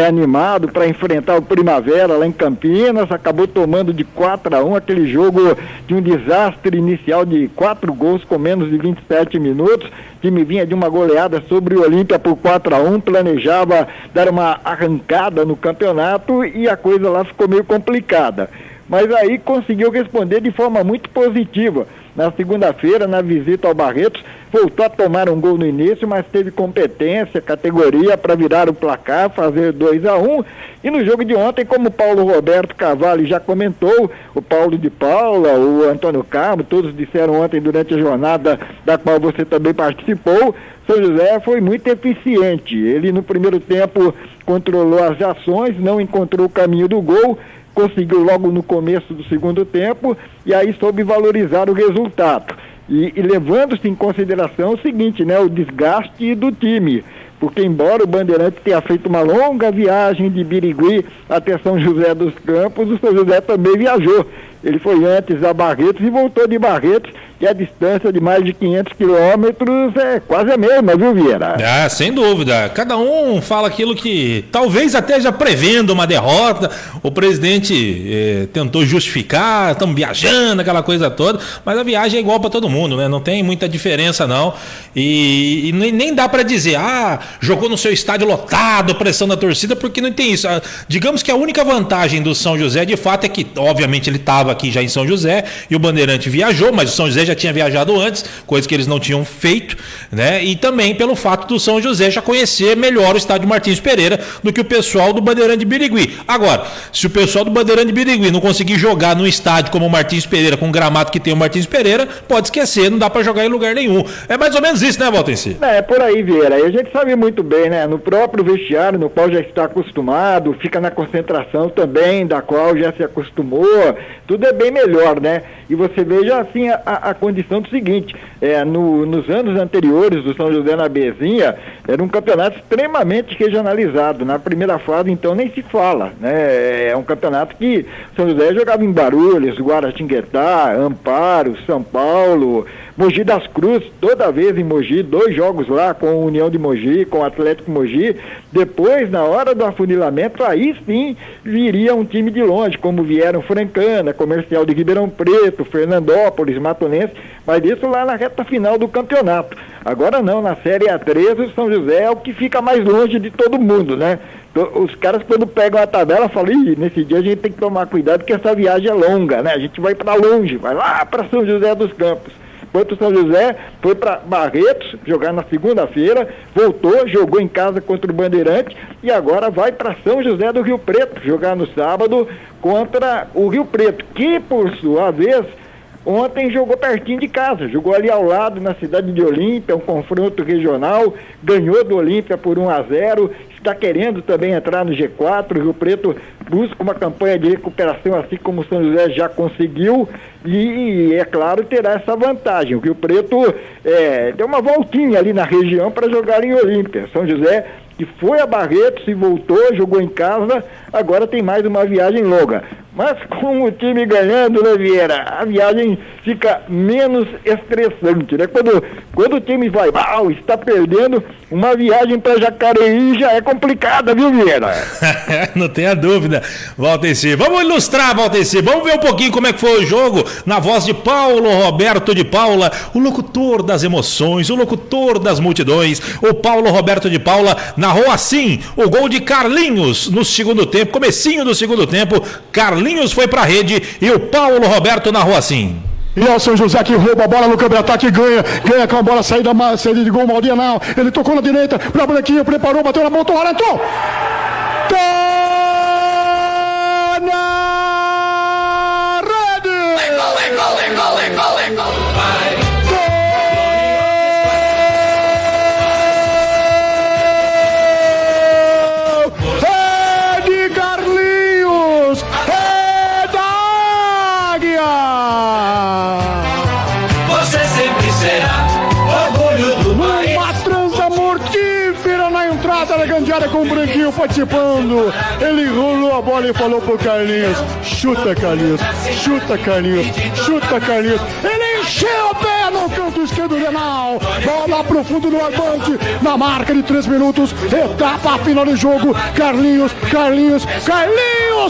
animado para enfrentar o Primavera lá em Campinas, acabou tomando de 4-1, aquele jogo de um desastre inicial de 4 gols com menos de 27 minutos. O time vinha de uma goleada sobre o Olímpia por 4-1, planejava dar uma arrancada no campeonato e a coisa lá ficou meio complicada. Mas aí conseguiu responder de forma muito positiva. Na segunda-feira, na visita ao Barretos, voltou a tomar um gol no início, mas teve competência, categoria para virar o placar, fazer 2-1. E no jogo de ontem, como o Paulo Roberto Cavalli já comentou, o Paulo de Paula, o Antônio Carmo, todos disseram ontem durante a jornada da qual você também participou, São José foi muito eficiente. Ele no primeiro tempo controlou as ações, não encontrou o caminho do gol, conseguiu logo no começo do segundo tempo e aí soube valorizar o resultado. E levando-se em consideração o seguinte, né, o desgaste do time, porque embora o Bandeirante tenha feito uma longa viagem de Birigui até São José dos Campos, o São José também viajou. Ele foi antes a Barretos e voltou de Barretos, e a distância de mais de 500 quilômetros é quase a mesma, viu, Vieira? Sem dúvida. Cada um fala aquilo que talvez até já prevendo uma derrota. O presidente tentou justificar, estamos viajando, aquela coisa toda, mas a viagem é igual para todo mundo, né? Não tem muita diferença, não. E nem dá para dizer, jogou no seu estádio lotado, pressão da torcida, porque não tem isso. Digamos que a única vantagem do São José, de fato, é que, obviamente, ele estava aqui já em São José e o Bandeirante viajou, mas o São José já tinha viajado antes, coisa que eles não tinham feito, né? E também pelo fato do São José já conhecer melhor o estádio Martins Pereira do que o pessoal do Bandeirante de Birigui. Agora, se o pessoal do Bandeirante de Birigui não conseguir jogar num estádio como o Martins Pereira, com o gramado que tem o Martins Pereira, pode esquecer, não dá para jogar em lugar nenhum. É mais ou menos isso, né, Valtencir? É por aí, Vieira. E a gente sabe muito bem, né? No próprio vestiário, no qual já está acostumado, fica na concentração também, da qual já se acostumou, tudo é bem melhor, né? E você veja assim a condição do seguinte, nos anos anteriores do São José na Bezinha, era um campeonato extremamente regionalizado. Na primeira fase, então, nem se fala, né? É um campeonato que São José jogava em Guarulhos, Guaratinguetá, Amparo, São Paulo, Mogi das Cruzes, toda vez em Mogi, 2 jogos lá com a União de Mogi, com o Atlético Mogi. Depois, na hora do afunilamento, aí sim viria um time de longe, como vieram Francana, Comercial de Ribeirão Preto, Fernandópolis, Matonense, mas isso lá na reta final do campeonato. Agora não, na Série A3, o São José é o que fica mais longe de todo mundo, né? Os caras, quando pegam a tabela, falam, nesse dia a gente tem que tomar cuidado porque essa viagem é longa, né? A gente vai para longe, vai lá para São José dos Campos. Enquanto o São José foi para Barretos jogar na segunda-feira, voltou, jogou em casa contra o Bandeirante e agora vai para São José do Rio Preto jogar no sábado contra o Rio Preto, que por sua vez ontem jogou pertinho de casa, jogou ali ao lado na cidade de Olímpia, um confronto regional, ganhou do Olímpia por 1-0, está querendo também entrar no G4, o Rio Preto busca uma campanha de recuperação assim como o São José já conseguiu e é claro terá essa vantagem. O Rio Preto deu uma voltinha ali na região para jogar em Olímpia. São José que foi a Barretos e voltou, jogou em casa, agora tem mais uma viagem longa. Mas com o time ganhando, né, Vieira, a viagem fica menos estressante, né? Quando o time vai, está perdendo, uma viagem para Jacareí já é complicada, viu, Vieira? Não tenha dúvida, Valtencir. Vamos ilustrar, Valtencir. Vamos ver um pouquinho como é que foi o jogo na voz de Paulo Roberto de Paula, o locutor das emoções, o locutor das multidões, o Paulo Roberto de Paula, na narrou assim o gol de Carlinhos no segundo tempo, comecinho do segundo tempo. Carlinhos foi pra rede e o Paulo Roberto narrou assim. E é o São José que rouba a bola no campo de ataque, ganha com a bola, saída de gol, Maldianal. Ele tocou na direita, pra Branquinho, preparou, bateu na mão, entrou! Tá na rede! É de Carlinhos! É da Águia! Você sempre será orgulho do país. Uma transa mortífera na entrada da grande área com o Branquinho participando. Ele rolou a bola e falou pro Carlinhos: chuta, Carlinhos, chuta, Carlinhos, chuta, Carlinhos. Ele encheu o pé no canto esquerdo, Renal. Bola pro fundo do Arbante, na marca de 3 minutos, etapa final do jogo. Carlinhos,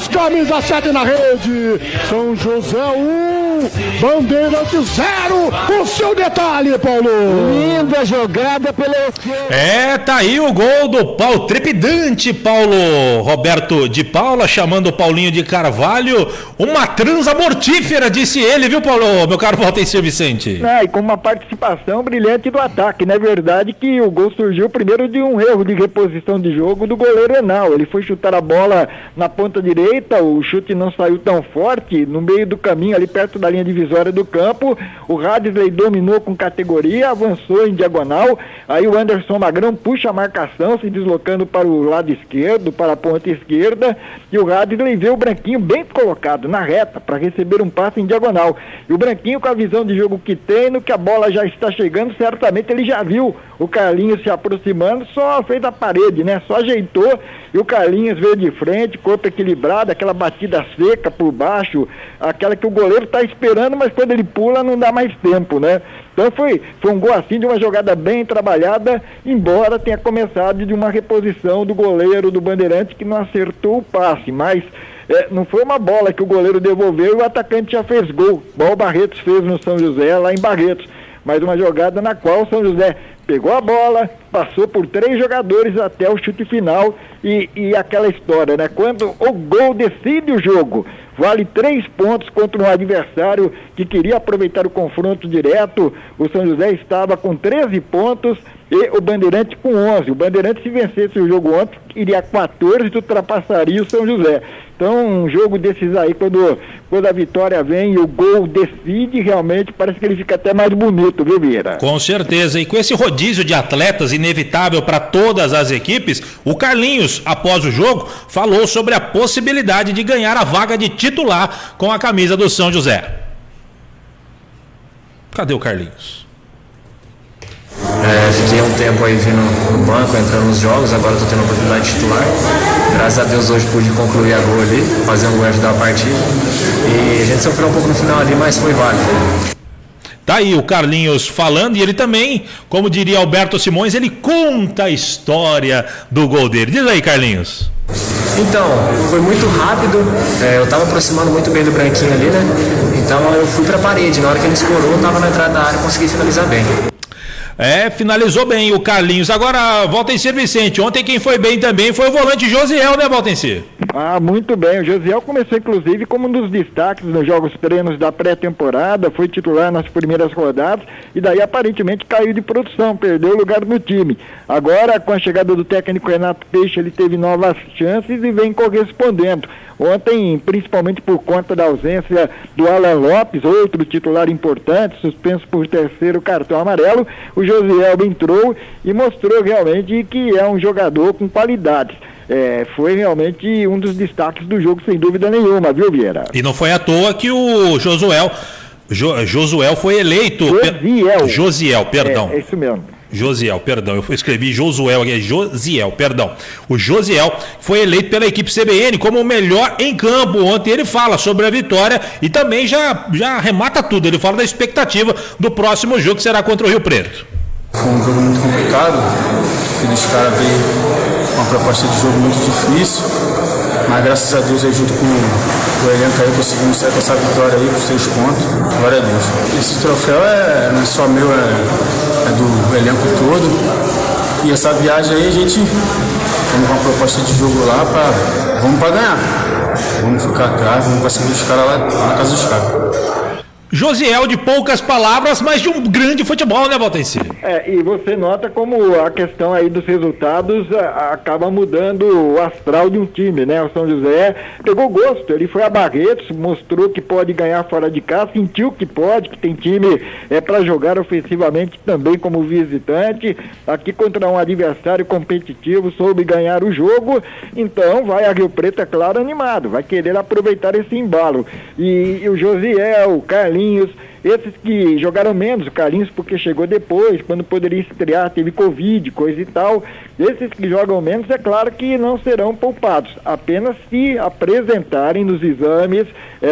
camisa 7 na rede. São José 1, Bandeirantes 0. O seu detalhe, Paulo. Linda jogada pela esquerda. Tá aí o gol do Paulo, trepidante Paulo Roberto de Paula, chamando o Paulinho de Carvalho. Uma transa mortífera, disse ele, viu, Paulo, meu caro Valtencir Vicente? E com uma participação brilhante do ataque. Na verdade que o gol surgiu primeiro de um erro de reposição de jogo do goleiro Enal. Ele foi chutar a bola na ponta direita, o chute não saiu tão forte, no meio do caminho, ali perto da linha divisória do campo, o Radsley dominou com categoria, avançou em diagonal, aí o Anderson Magrão puxa a marcação, se deslocando para o lado esquerdo, para a ponta esquerda, e o Radsley vê o Branquinho bem colocado na reta, para receber um passe em diagonal. E o Branquinho, com a visão de jogo que tem, no que a bola já está chegando, certamente ele já viu o Carlinhos se aproximando, só fez a parede, né? Só ajeitou, e o Carlinhos veio de frente, corpo equilibrado, aquela batida seca por baixo, aquela que o goleiro está esperando, mas quando ele pula não dá mais tempo, né? Então foi um gol assim, de uma jogada bem trabalhada, embora tenha começado de uma reposição do goleiro do Bandeirante que não acertou o passe, mas não foi uma bola que o goleiro devolveu e o atacante já fez gol, igual o Barretos fez no São José, lá em Barretos, mas uma jogada na qual o São José pegou a bola, passou por 3 jogadores até o chute final e aquela história, né? Quando o gol decide o jogo, vale 3 pontos contra um adversário que queria aproveitar o confronto direto. O São José estava com 13 pontos e o Bandeirante com 11. O Bandeirante, se vencesse o jogo ontem, iria a 14 e ultrapassaria o São José. Então, um jogo desses aí, quando a vitória vem e o gol decide, realmente parece que ele fica até mais bonito, viu, Vieira? Com certeza. E com esse rodízio de atletas inevitável para todas as equipes, o Carlinhos, após o jogo, falou sobre a possibilidade de ganhar a vaga de titular com a camisa do São José. Cadê o Carlinhos? Fiquei um tempo aí vindo no banco, entrando nos jogos, agora estou tendo a oportunidade de titular. Graças a Deus hoje pude concluir a gol ali, fazer um gol e ajudar a partida. E a gente sofreu um pouco no final ali, mas foi válido. Tá aí o Carlinhos falando, e ele também, como diria Alberto Simões, ele conta a história do gol dele. Diz aí, Carlinhos. Então, foi muito rápido, eu estava aproximando muito bem do Branquinho ali, né? Então eu fui para a parede, na hora que ele escorou, eu estava na entrada da área e consegui finalizar bem. Finalizou bem o Carlinhos. Agora, Valtencir Vicente, ontem quem foi bem também foi o volante Josiel, né, Valtencir? Muito bem, o Josiel começou inclusive como um dos destaques nos jogos treinos da pré-temporada, foi titular nas primeiras rodadas e daí aparentemente caiu de produção, perdeu o lugar no time. Agora, com a chegada do técnico Renato Peixe, ele teve novas chances e vem correspondendo. Ontem, principalmente por conta da ausência do Alan Lopes, outro titular importante, suspenso por 3º cartão amarelo, o Josiel entrou e mostrou realmente que é um jogador com qualidades. Foi realmente um dos destaques do jogo, sem dúvida nenhuma, viu, Vieira? E não foi à toa que o Josuel foi eleito... Josiel, perdão. É isso mesmo. Josiel, perdão, eu escrevi Josuel aqui, Josiel, perdão. O Josiel foi eleito pela equipe CBN como o melhor em campo. Ontem ele fala sobre a vitória e também já arremata tudo. Ele fala da expectativa do próximo jogo, que será contra o Rio Preto. Foi um jogo muito complicado, aqueles caras veio com uma proposta de jogo muito difícil, mas graças a Deus aí junto com o elenco aí conseguimos sair com essa vitória aí com 6 pontos, glória a Deus. Esse troféu não é só meu, é do elenco todo que essa viagem aí a gente vamos com uma proposta de jogo lá vamos para ganhar. Vamos ficar atrás, vamos pra cima dos caras lá na casa dos caras. Josiel de poucas palavras, mas de um grande futebol, né, Valtenci? E você nota como a questão aí dos resultados acaba mudando o astral de um time, né? O São José pegou gosto, ele foi a Barretos, mostrou que pode ganhar fora de casa, sentiu que pode, que tem time para jogar ofensivamente também como visitante, aqui contra um adversário competitivo, soube ganhar o jogo, então vai a Rio Preto, é claro, animado, vai querer aproveitar esse embalo. E o Josiel, o Carlinhos, esses que jogaram menos, o Carlinhos porque chegou depois, quando poderia estrear, teve Covid, coisa e tal, esses que jogam menos, é claro que não serão poupados, apenas se apresentarem nos exames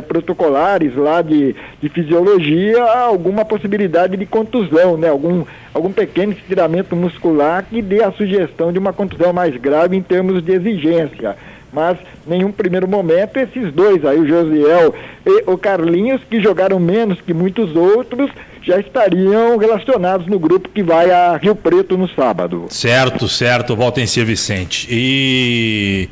protocolares lá de fisiologia alguma possibilidade de contusão, né? Algum pequeno estiramento muscular que dê a sugestão de uma contusão mais grave em termos de exigência. Mas, nenhum primeiro momento, esses dois aí, o Josiel e o Carlinhos, que jogaram menos que muitos outros, já estariam relacionados no grupo que vai a Rio Preto no sábado. Certo, Valtenci Vicente. E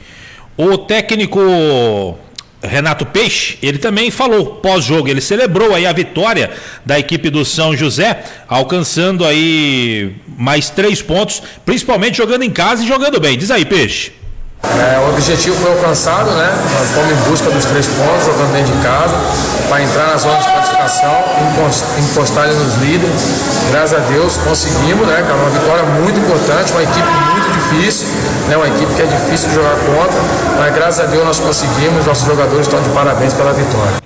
o técnico Renato Peixe, ele também falou pós-jogo, ele celebrou aí a vitória da equipe do São José, alcançando aí mais 3 pontos, principalmente jogando em casa e jogando bem. Diz aí, Peixe. O objetivo foi alcançado, né? Nós fomos em busca dos 3 pontos, jogando dentro de casa, para entrar na zona de classificação, encostar ali nos líderes. Graças a Deus conseguimos, né? Uma vitória muito importante, uma equipe muito difícil, né? Uma equipe que é difícil de jogar contra, mas graças a Deus nós conseguimos, nossos jogadores estão de parabéns pela vitória.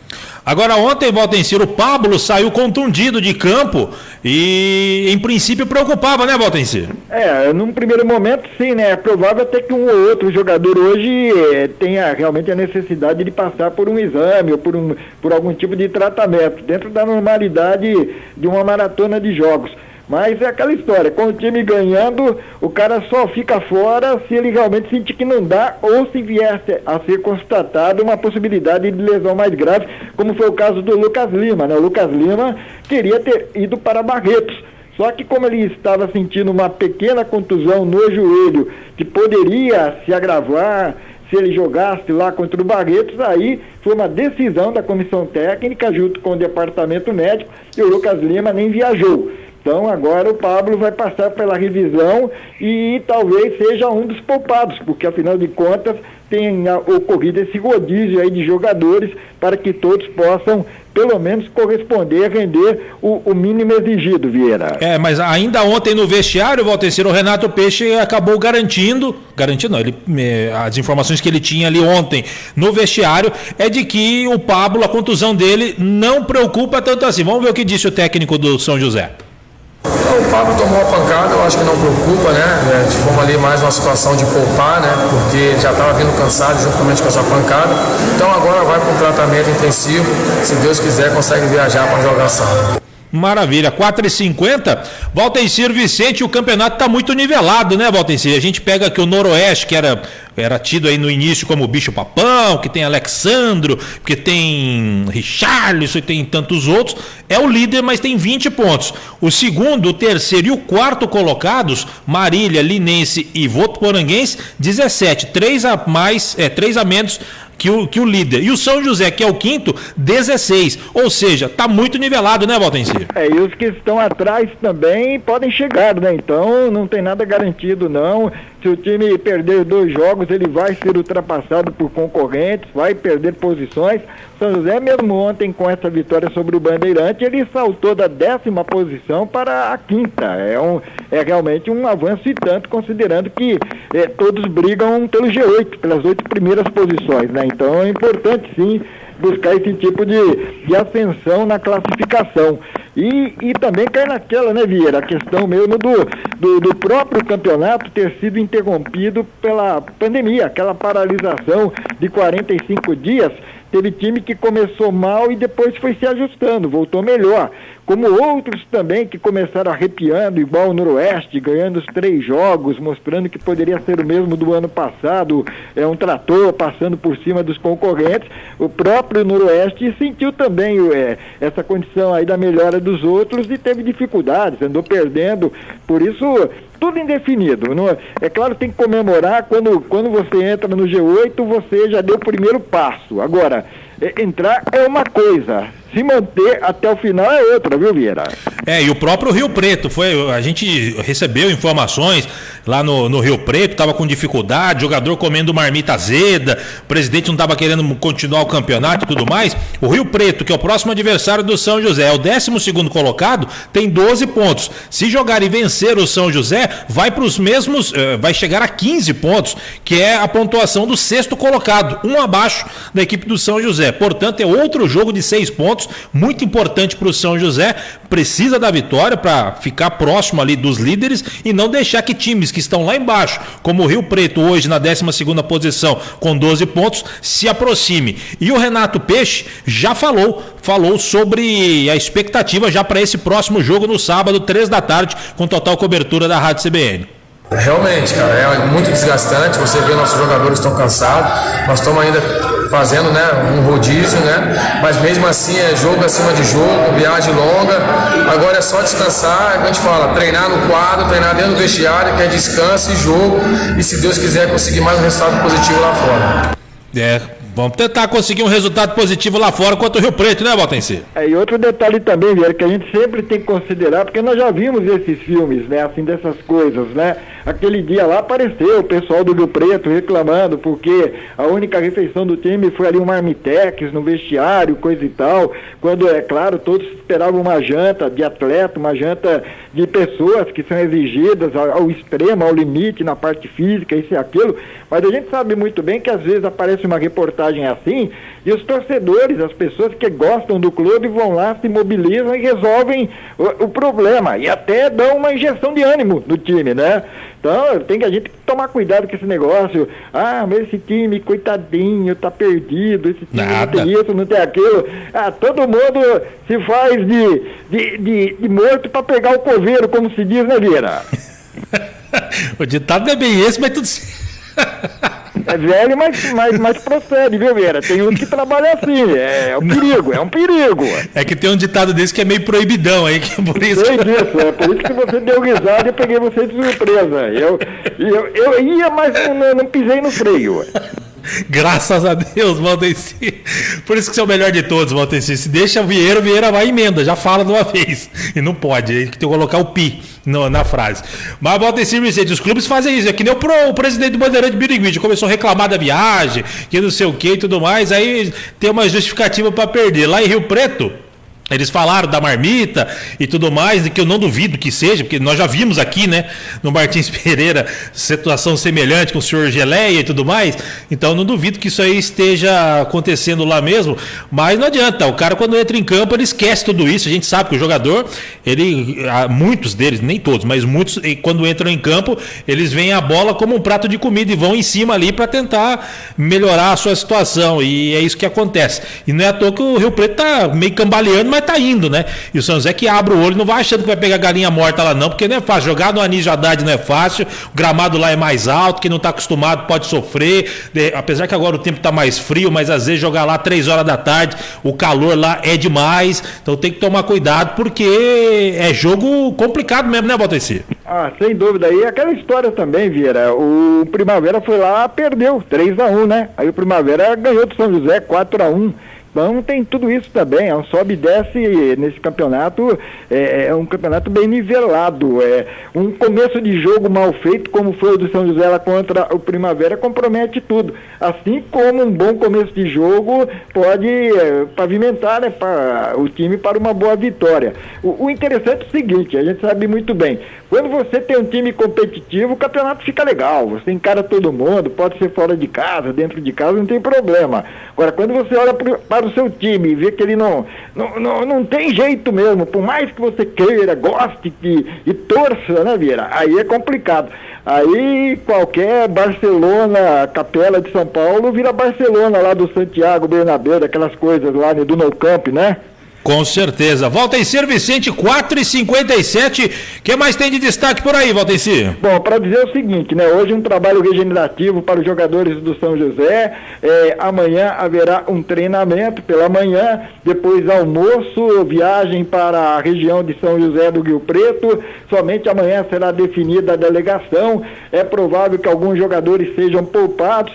Agora ontem, Valtencir, o Pablo saiu contundido de campo e em princípio preocupava, né, Valtencir? Num primeiro momento sim, né? É provável até que um ou outro jogador hoje tenha realmente a necessidade de passar por um exame ou por algum tipo de tratamento, dentro da normalidade de uma maratona de jogos. Mas é aquela história, com o time ganhando, o cara só fica fora se ele realmente sentir que não dá ou se vier a ser constatado uma possibilidade de lesão mais grave, como foi o caso do Lucas Lima, né? O Lucas Lima queria ter ido para Barretos, só que como ele estava sentindo uma pequena contusão no joelho, que poderia se agravar se ele jogasse lá contra o Barretos, aí foi uma decisão da comissão técnica junto com o departamento médico e o Lucas Lima nem viajou. Então agora o Pablo vai passar pela revisão e talvez seja um dos poupados, porque afinal de contas tenha ocorrido esse rodízio aí de jogadores para que todos possam pelo menos corresponder, render o mínimo exigido, Vieira. Mas ainda ontem no vestiário, Valtencir, o Renato Peixe acabou garantindo não, as informações que ele tinha ali ontem no vestiário é de que o Pablo, a contusão dele não preocupa tanto assim. Vamos ver o que disse o técnico do São José. O Pablo tomou a pancada, eu acho que não preocupa, né? Fomos ali mais uma situação de poupar, né? Porque já estava vindo cansado juntamente com essa pancada. Então agora vai para um tratamento intensivo. Se Deus quiser, consegue viajar para jogar sábado. Maravilha, 4h50. Valtencir Vicente, o campeonato está muito nivelado, né, Valtencir? A gente pega aqui o Noroeste, que era tido aí no início como bicho papão, que tem Alexandro, que tem Richarlison e tem tantos outros. É o líder, mas tem 20 pontos. O segundo, o terceiro e o quarto colocados, Marília, Linense e Votuporanguense, 17. 3 a menos que o líder. E o São José, que é o quinto, 16. Ou seja, tá muito nivelado, né, Valtencir? E os que estão atrás também podem chegar, né? Então não tem nada garantido, não. Se o time perder 2 jogos, ele vai ser ultrapassado por concorrentes, vai perder posições. São José, mesmo ontem, com essa vitória sobre o Bandeirante, ele saltou da 10ª posição para a 5ª. É realmente um avanço e tanto, considerando que todos brigam pelo G8, pelas 8 primeiras posições, né? Então é importante, sim, buscar esse tipo de ascensão na classificação. E também cai naquela, né, Vieira, a questão mesmo do próprio campeonato ter sido interrompido pela pandemia, aquela paralisação de 45 dias. Teve time que começou mal e depois foi se ajustando, voltou melhor. como outros também que começaram arrepiando, igual o Noroeste, ganhando os 3 jogos, mostrando que poderia ser o mesmo do ano passado, um trator passando por cima dos concorrentes. O próprio Noroeste sentiu também essa condição aí da melhora dos outros e teve dificuldades, andou perdendo, por isso tudo indefinido. É claro, tem que comemorar quando você entra no G8, você já deu o primeiro passo. Agora, entrar é uma coisa, se manter até o final é outra, viu, Vieira? E o próprio Rio Preto, a gente recebeu informações lá no Rio Preto, estava com dificuldade, jogador comendo marmita azeda, o presidente não estava querendo continuar o campeonato e tudo mais. O Rio Preto, que é o próximo adversário do São José, é o 12º colocado, tem 12 pontos. Se jogar e vencer o São José, vai para os mesmos, vai chegar a 15 pontos, que é a pontuação do 6º colocado, um abaixo da equipe do São José. Portanto, é outro jogo de 6 pontos, muito importante para o São José, precisa da vitória para ficar próximo ali dos líderes e não deixar que times que estão lá embaixo, como o Rio Preto hoje na 12ª posição com 12 pontos, se aproxime. E o Renato Peixe já falou sobre a expectativa já para esse próximo jogo no sábado, 3 da tarde, com total cobertura da Rádio CBN. Realmente, cara, é muito desgastante. Você vê nossos jogadores estão cansados, nós estamos ainda fazendo, né, um rodízio, né, mas mesmo assim é jogo acima de jogo, viagem longa. Agora é só descansar, a gente fala, treinar no quadro, treinar dentro do vestiário, que é descanso e jogo, e se Deus quiser conseguir mais um resultado positivo lá fora. Vamos tentar conseguir um resultado positivo lá fora contra o Rio Preto, né, Valtenci? E outro detalhe também, Vieira, que a gente sempre tem que considerar, porque nós já vimos esses filmes, né, assim, dessas coisas, né? Aquele dia lá apareceu o pessoal do Rio Preto reclamando porque a única refeição do time foi ali um marmitex no vestiário, coisa e tal, quando, é claro, todos esperavam uma janta de atleta, uma janta de pessoas que são exigidas ao extremo, ao limite na parte física, isso e aquilo, mas a gente sabe muito bem que às vezes aparece uma reportagem assim e os torcedores, as pessoas que gostam do clube vão lá, se mobilizam e resolvem o problema e até dão uma injeção de ânimo no time, né? Então, a gente tem que tomar cuidado com esse negócio. Mas esse time, coitadinho, tá perdido, esse time não tem isso, não tem aquilo. Todo mundo se faz de morto para pegar o coveiro, como se diz, né, Vieira? O ditado é bem esse, mas tudo certo. É velho, mas procede, viu, Vieira? Tem uns que trabalham assim, é um perigo. É que tem um ditado desse que é meio proibidão aí, que é por isso. Sei disso, é por isso que você deu risada e eu peguei você de surpresa. Eu ia, mas não pisei no freio. Graças a Deus, Valtenci. Por isso que você é o melhor de todos, Valtenci. Se deixa o Vieira vai e emenda, já fala de uma vez. E não pode, tem que colocar o pi na frase. Mas, Valtenci, os clubes fazem isso. É que nem o presidente do Bandeirante Birigui começou a reclamar da viagem, que não sei o que e tudo mais. Aí tem uma justificativa para perder. Lá em Rio Preto, eles falaram da marmita e tudo mais, e que eu não duvido que seja, porque nós já vimos aqui, né, no Martins Pereira, situação semelhante com o senhor Geleia e tudo mais, então não duvido que isso aí esteja acontecendo lá mesmo, mas não adianta, o cara quando entra em campo, ele esquece tudo isso, a gente sabe que o jogador, muitos deles, nem todos, mas muitos, quando entram em campo, eles veem a bola como um prato de comida e vão em cima ali para tentar melhorar a sua situação, e é isso que acontece, e não é à toa que o Rio Preto tá meio cambaleando, mas tá indo, né? E o São José que abre o olho, não vai achando que vai pegar galinha morta lá não, porque não é fácil, jogar no Anísio Haddad não é fácil, o gramado lá é mais alto, quem não tá acostumado pode sofrer, apesar que agora o tempo tá mais frio, mas às vezes jogar lá 3 horas da tarde, o calor lá é demais, então tem que tomar cuidado, porque é jogo complicado mesmo, né, Valtenci? Sem dúvida, e aquela história também, Vieira, o Primavera foi lá, perdeu 3-1, né? Aí o Primavera ganhou do São José 4-1. Então tem tudo isso também, é um sobe e desce nesse campeonato, é um campeonato bem nivelado, um começo de jogo mal feito, como foi o do São José lá contra o Primavera, compromete tudo, assim como um bom começo de jogo pode pavimentar, né, o time para uma boa vitória. O interessante é o seguinte, a gente sabe muito bem, quando você tem um time competitivo, o campeonato fica legal, você encara todo mundo, pode ser fora de casa, dentro de casa, não tem problema. Agora, quando você olha para o seu time e vê que ele não tem jeito mesmo, por mais que você queira, goste e torça, né, Vieira? Aí é complicado. Aí qualquer Barcelona, Capela de São Paulo, vira Barcelona lá do Santiago Bernabéu, daquelas coisas lá do Nou Camp, né? Com certeza. Valtencir Vicente, 4h57. O que mais tem de destaque por aí, Valtencir? Bom, para dizer o seguinte, né? Hoje um trabalho regenerativo para os jogadores do São José. Amanhã haverá um treinamento pela manhã, depois almoço, viagem para a região de São José do Rio Preto. Somente amanhã será definida a delegação. É provável que alguns jogadores sejam poupados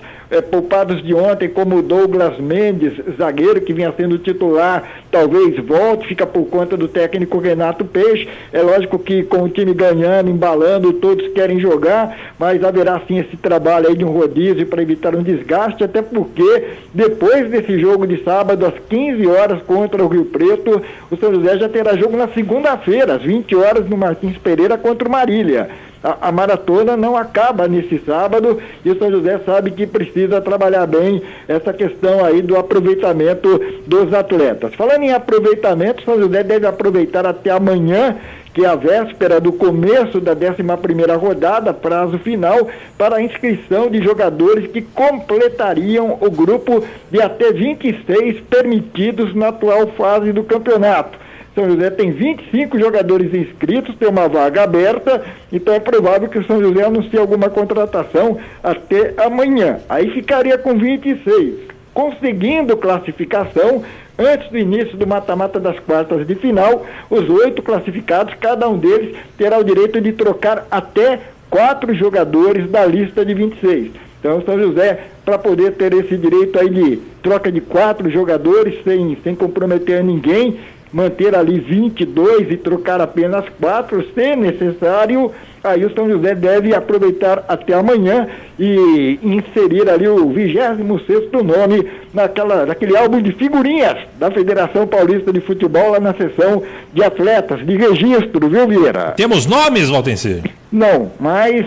de ontem, como o Douglas Mendes, zagueiro que vinha sendo titular, talvez volte, fica por conta do técnico Renato Peixe. É lógico que com o time ganhando, embalando, todos querem jogar, mas haverá sim esse trabalho aí de um rodízio para evitar um desgaste, até porque depois desse jogo de sábado, às 15 horas contra o Rio Preto, o São José já terá jogo na segunda-feira, às 20 horas no Martins Pereira contra o Marília. A maratona não acaba nesse sábado e o São José sabe que precisa trabalhar bem essa questão aí do aproveitamento dos atletas. Falando em aproveitamento, o São José deve aproveitar até amanhã, que é a véspera do começo da 11ª rodada, prazo final, para a inscrição de jogadores que completariam o grupo de até 26 permitidos na atual fase do campeonato. São José tem 25 jogadores inscritos, tem uma vaga aberta, então é provável que o São José anuncie alguma contratação até amanhã. Aí ficaria com 26. Conseguindo classificação, antes do início do mata-mata das quartas de final, os 8 classificados, cada um deles terá o direito de trocar até 4 jogadores da lista de 26. Então o São José, para poder ter esse direito aí de troca de 4 jogadores sem comprometer ninguém, manter ali 22 e trocar apenas 4, se necessário, aí o São José deve aproveitar até amanhã e inserir ali o 26º nome naquele álbum de figurinhas da Federação Paulista de Futebol, lá na seção de atletas, de registro, viu, Vieira? Temos nomes, Valtencir? Não, mas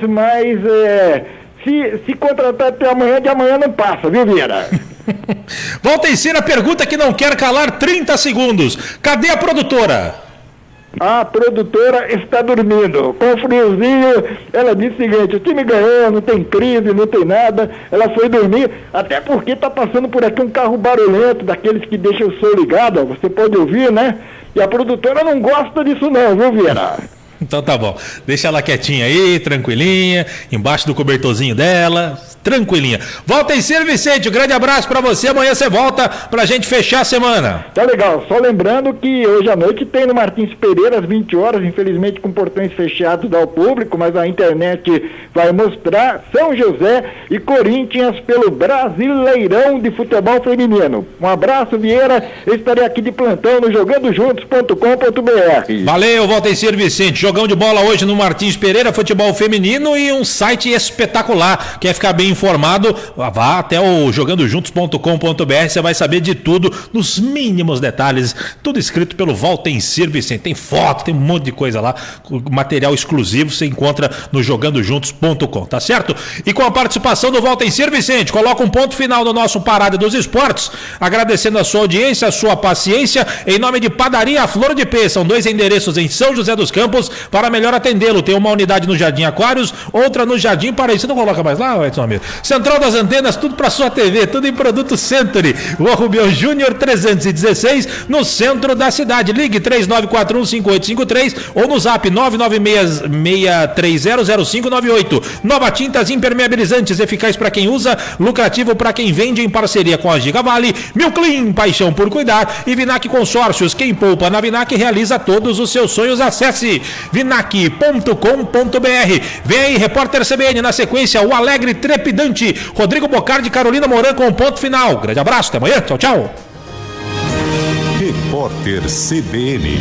se contratar até amanhã, de amanhã não passa, viu, Vieira? Valtencir, a pergunta que não quer calar, 30 segundos. Cadê a produtora? A produtora está dormindo. Com friozinho, ela disse o seguinte: o time ganhou, não tem crise, não tem nada. Ela foi dormir, até porque está passando por aqui um carro barulhento, daqueles que deixam o som ligado, ó, você pode ouvir, né? E a produtora não gosta disso não, viu, Vieira? Então tá bom, deixa ela quietinha aí, tranquilinha, embaixo do cobertorzinho dela, tranquilinha. Valtencir Vicente, um grande abraço pra você, amanhã você volta pra gente fechar a semana. Tá legal, só lembrando que hoje à noite tem no Martins Pereira às 20 horas, infelizmente com portões fechados ao público, mas a internet vai mostrar São José e Corinthians pelo Brasileirão de Futebol Feminino. Um abraço, Vieira, eu estarei aqui de plantão no jogandojuntos.com.br. Valeu, Valtencir Vicente. Jogão de bola hoje no Martins Pereira, futebol feminino e um site espetacular. Quer ficar bem informado? Vá até o jogandojuntos.com.br, você vai saber de tudo, nos mínimos detalhes, tudo escrito pelo Valtencir Vicente. Tem foto, tem um monte de coisa lá, material exclusivo você encontra no jogandojuntos.com, tá certo? E com a participação do Valtencir Vicente, coloca um ponto final no nosso Parada dos Esportes, agradecendo a sua audiência, a sua paciência, em nome de Padaria Flor de Pê. São 2 endereços em São José dos Campos, para melhor atendê-lo. Tem uma unidade no Jardim Aquários, outra no Jardim Paraíso. Você não coloca mais lá, Edson Amir? Central das Antenas, tudo para sua TV, tudo em produto Century. Rua Rubião Júnior 316, no centro da cidade. Ligue 3941-5853 ou no zap 996-630-0598. Nova Tintas Impermeabilizantes, eficaz para quem usa, lucrativo para quem vende, em parceria com a Gigavale. Milclean, paixão por cuidar. E Vinac Consórcios, quem poupa na Vinac realiza todos os seus sonhos. Acesse vinac.com.br. Vem aí, repórter CBN, na sequência o alegre trepidante Rodrigo Bocardi e Carolina Moran com o ponto final. Grande abraço, até amanhã, tchau, tchau. Repórter CBN.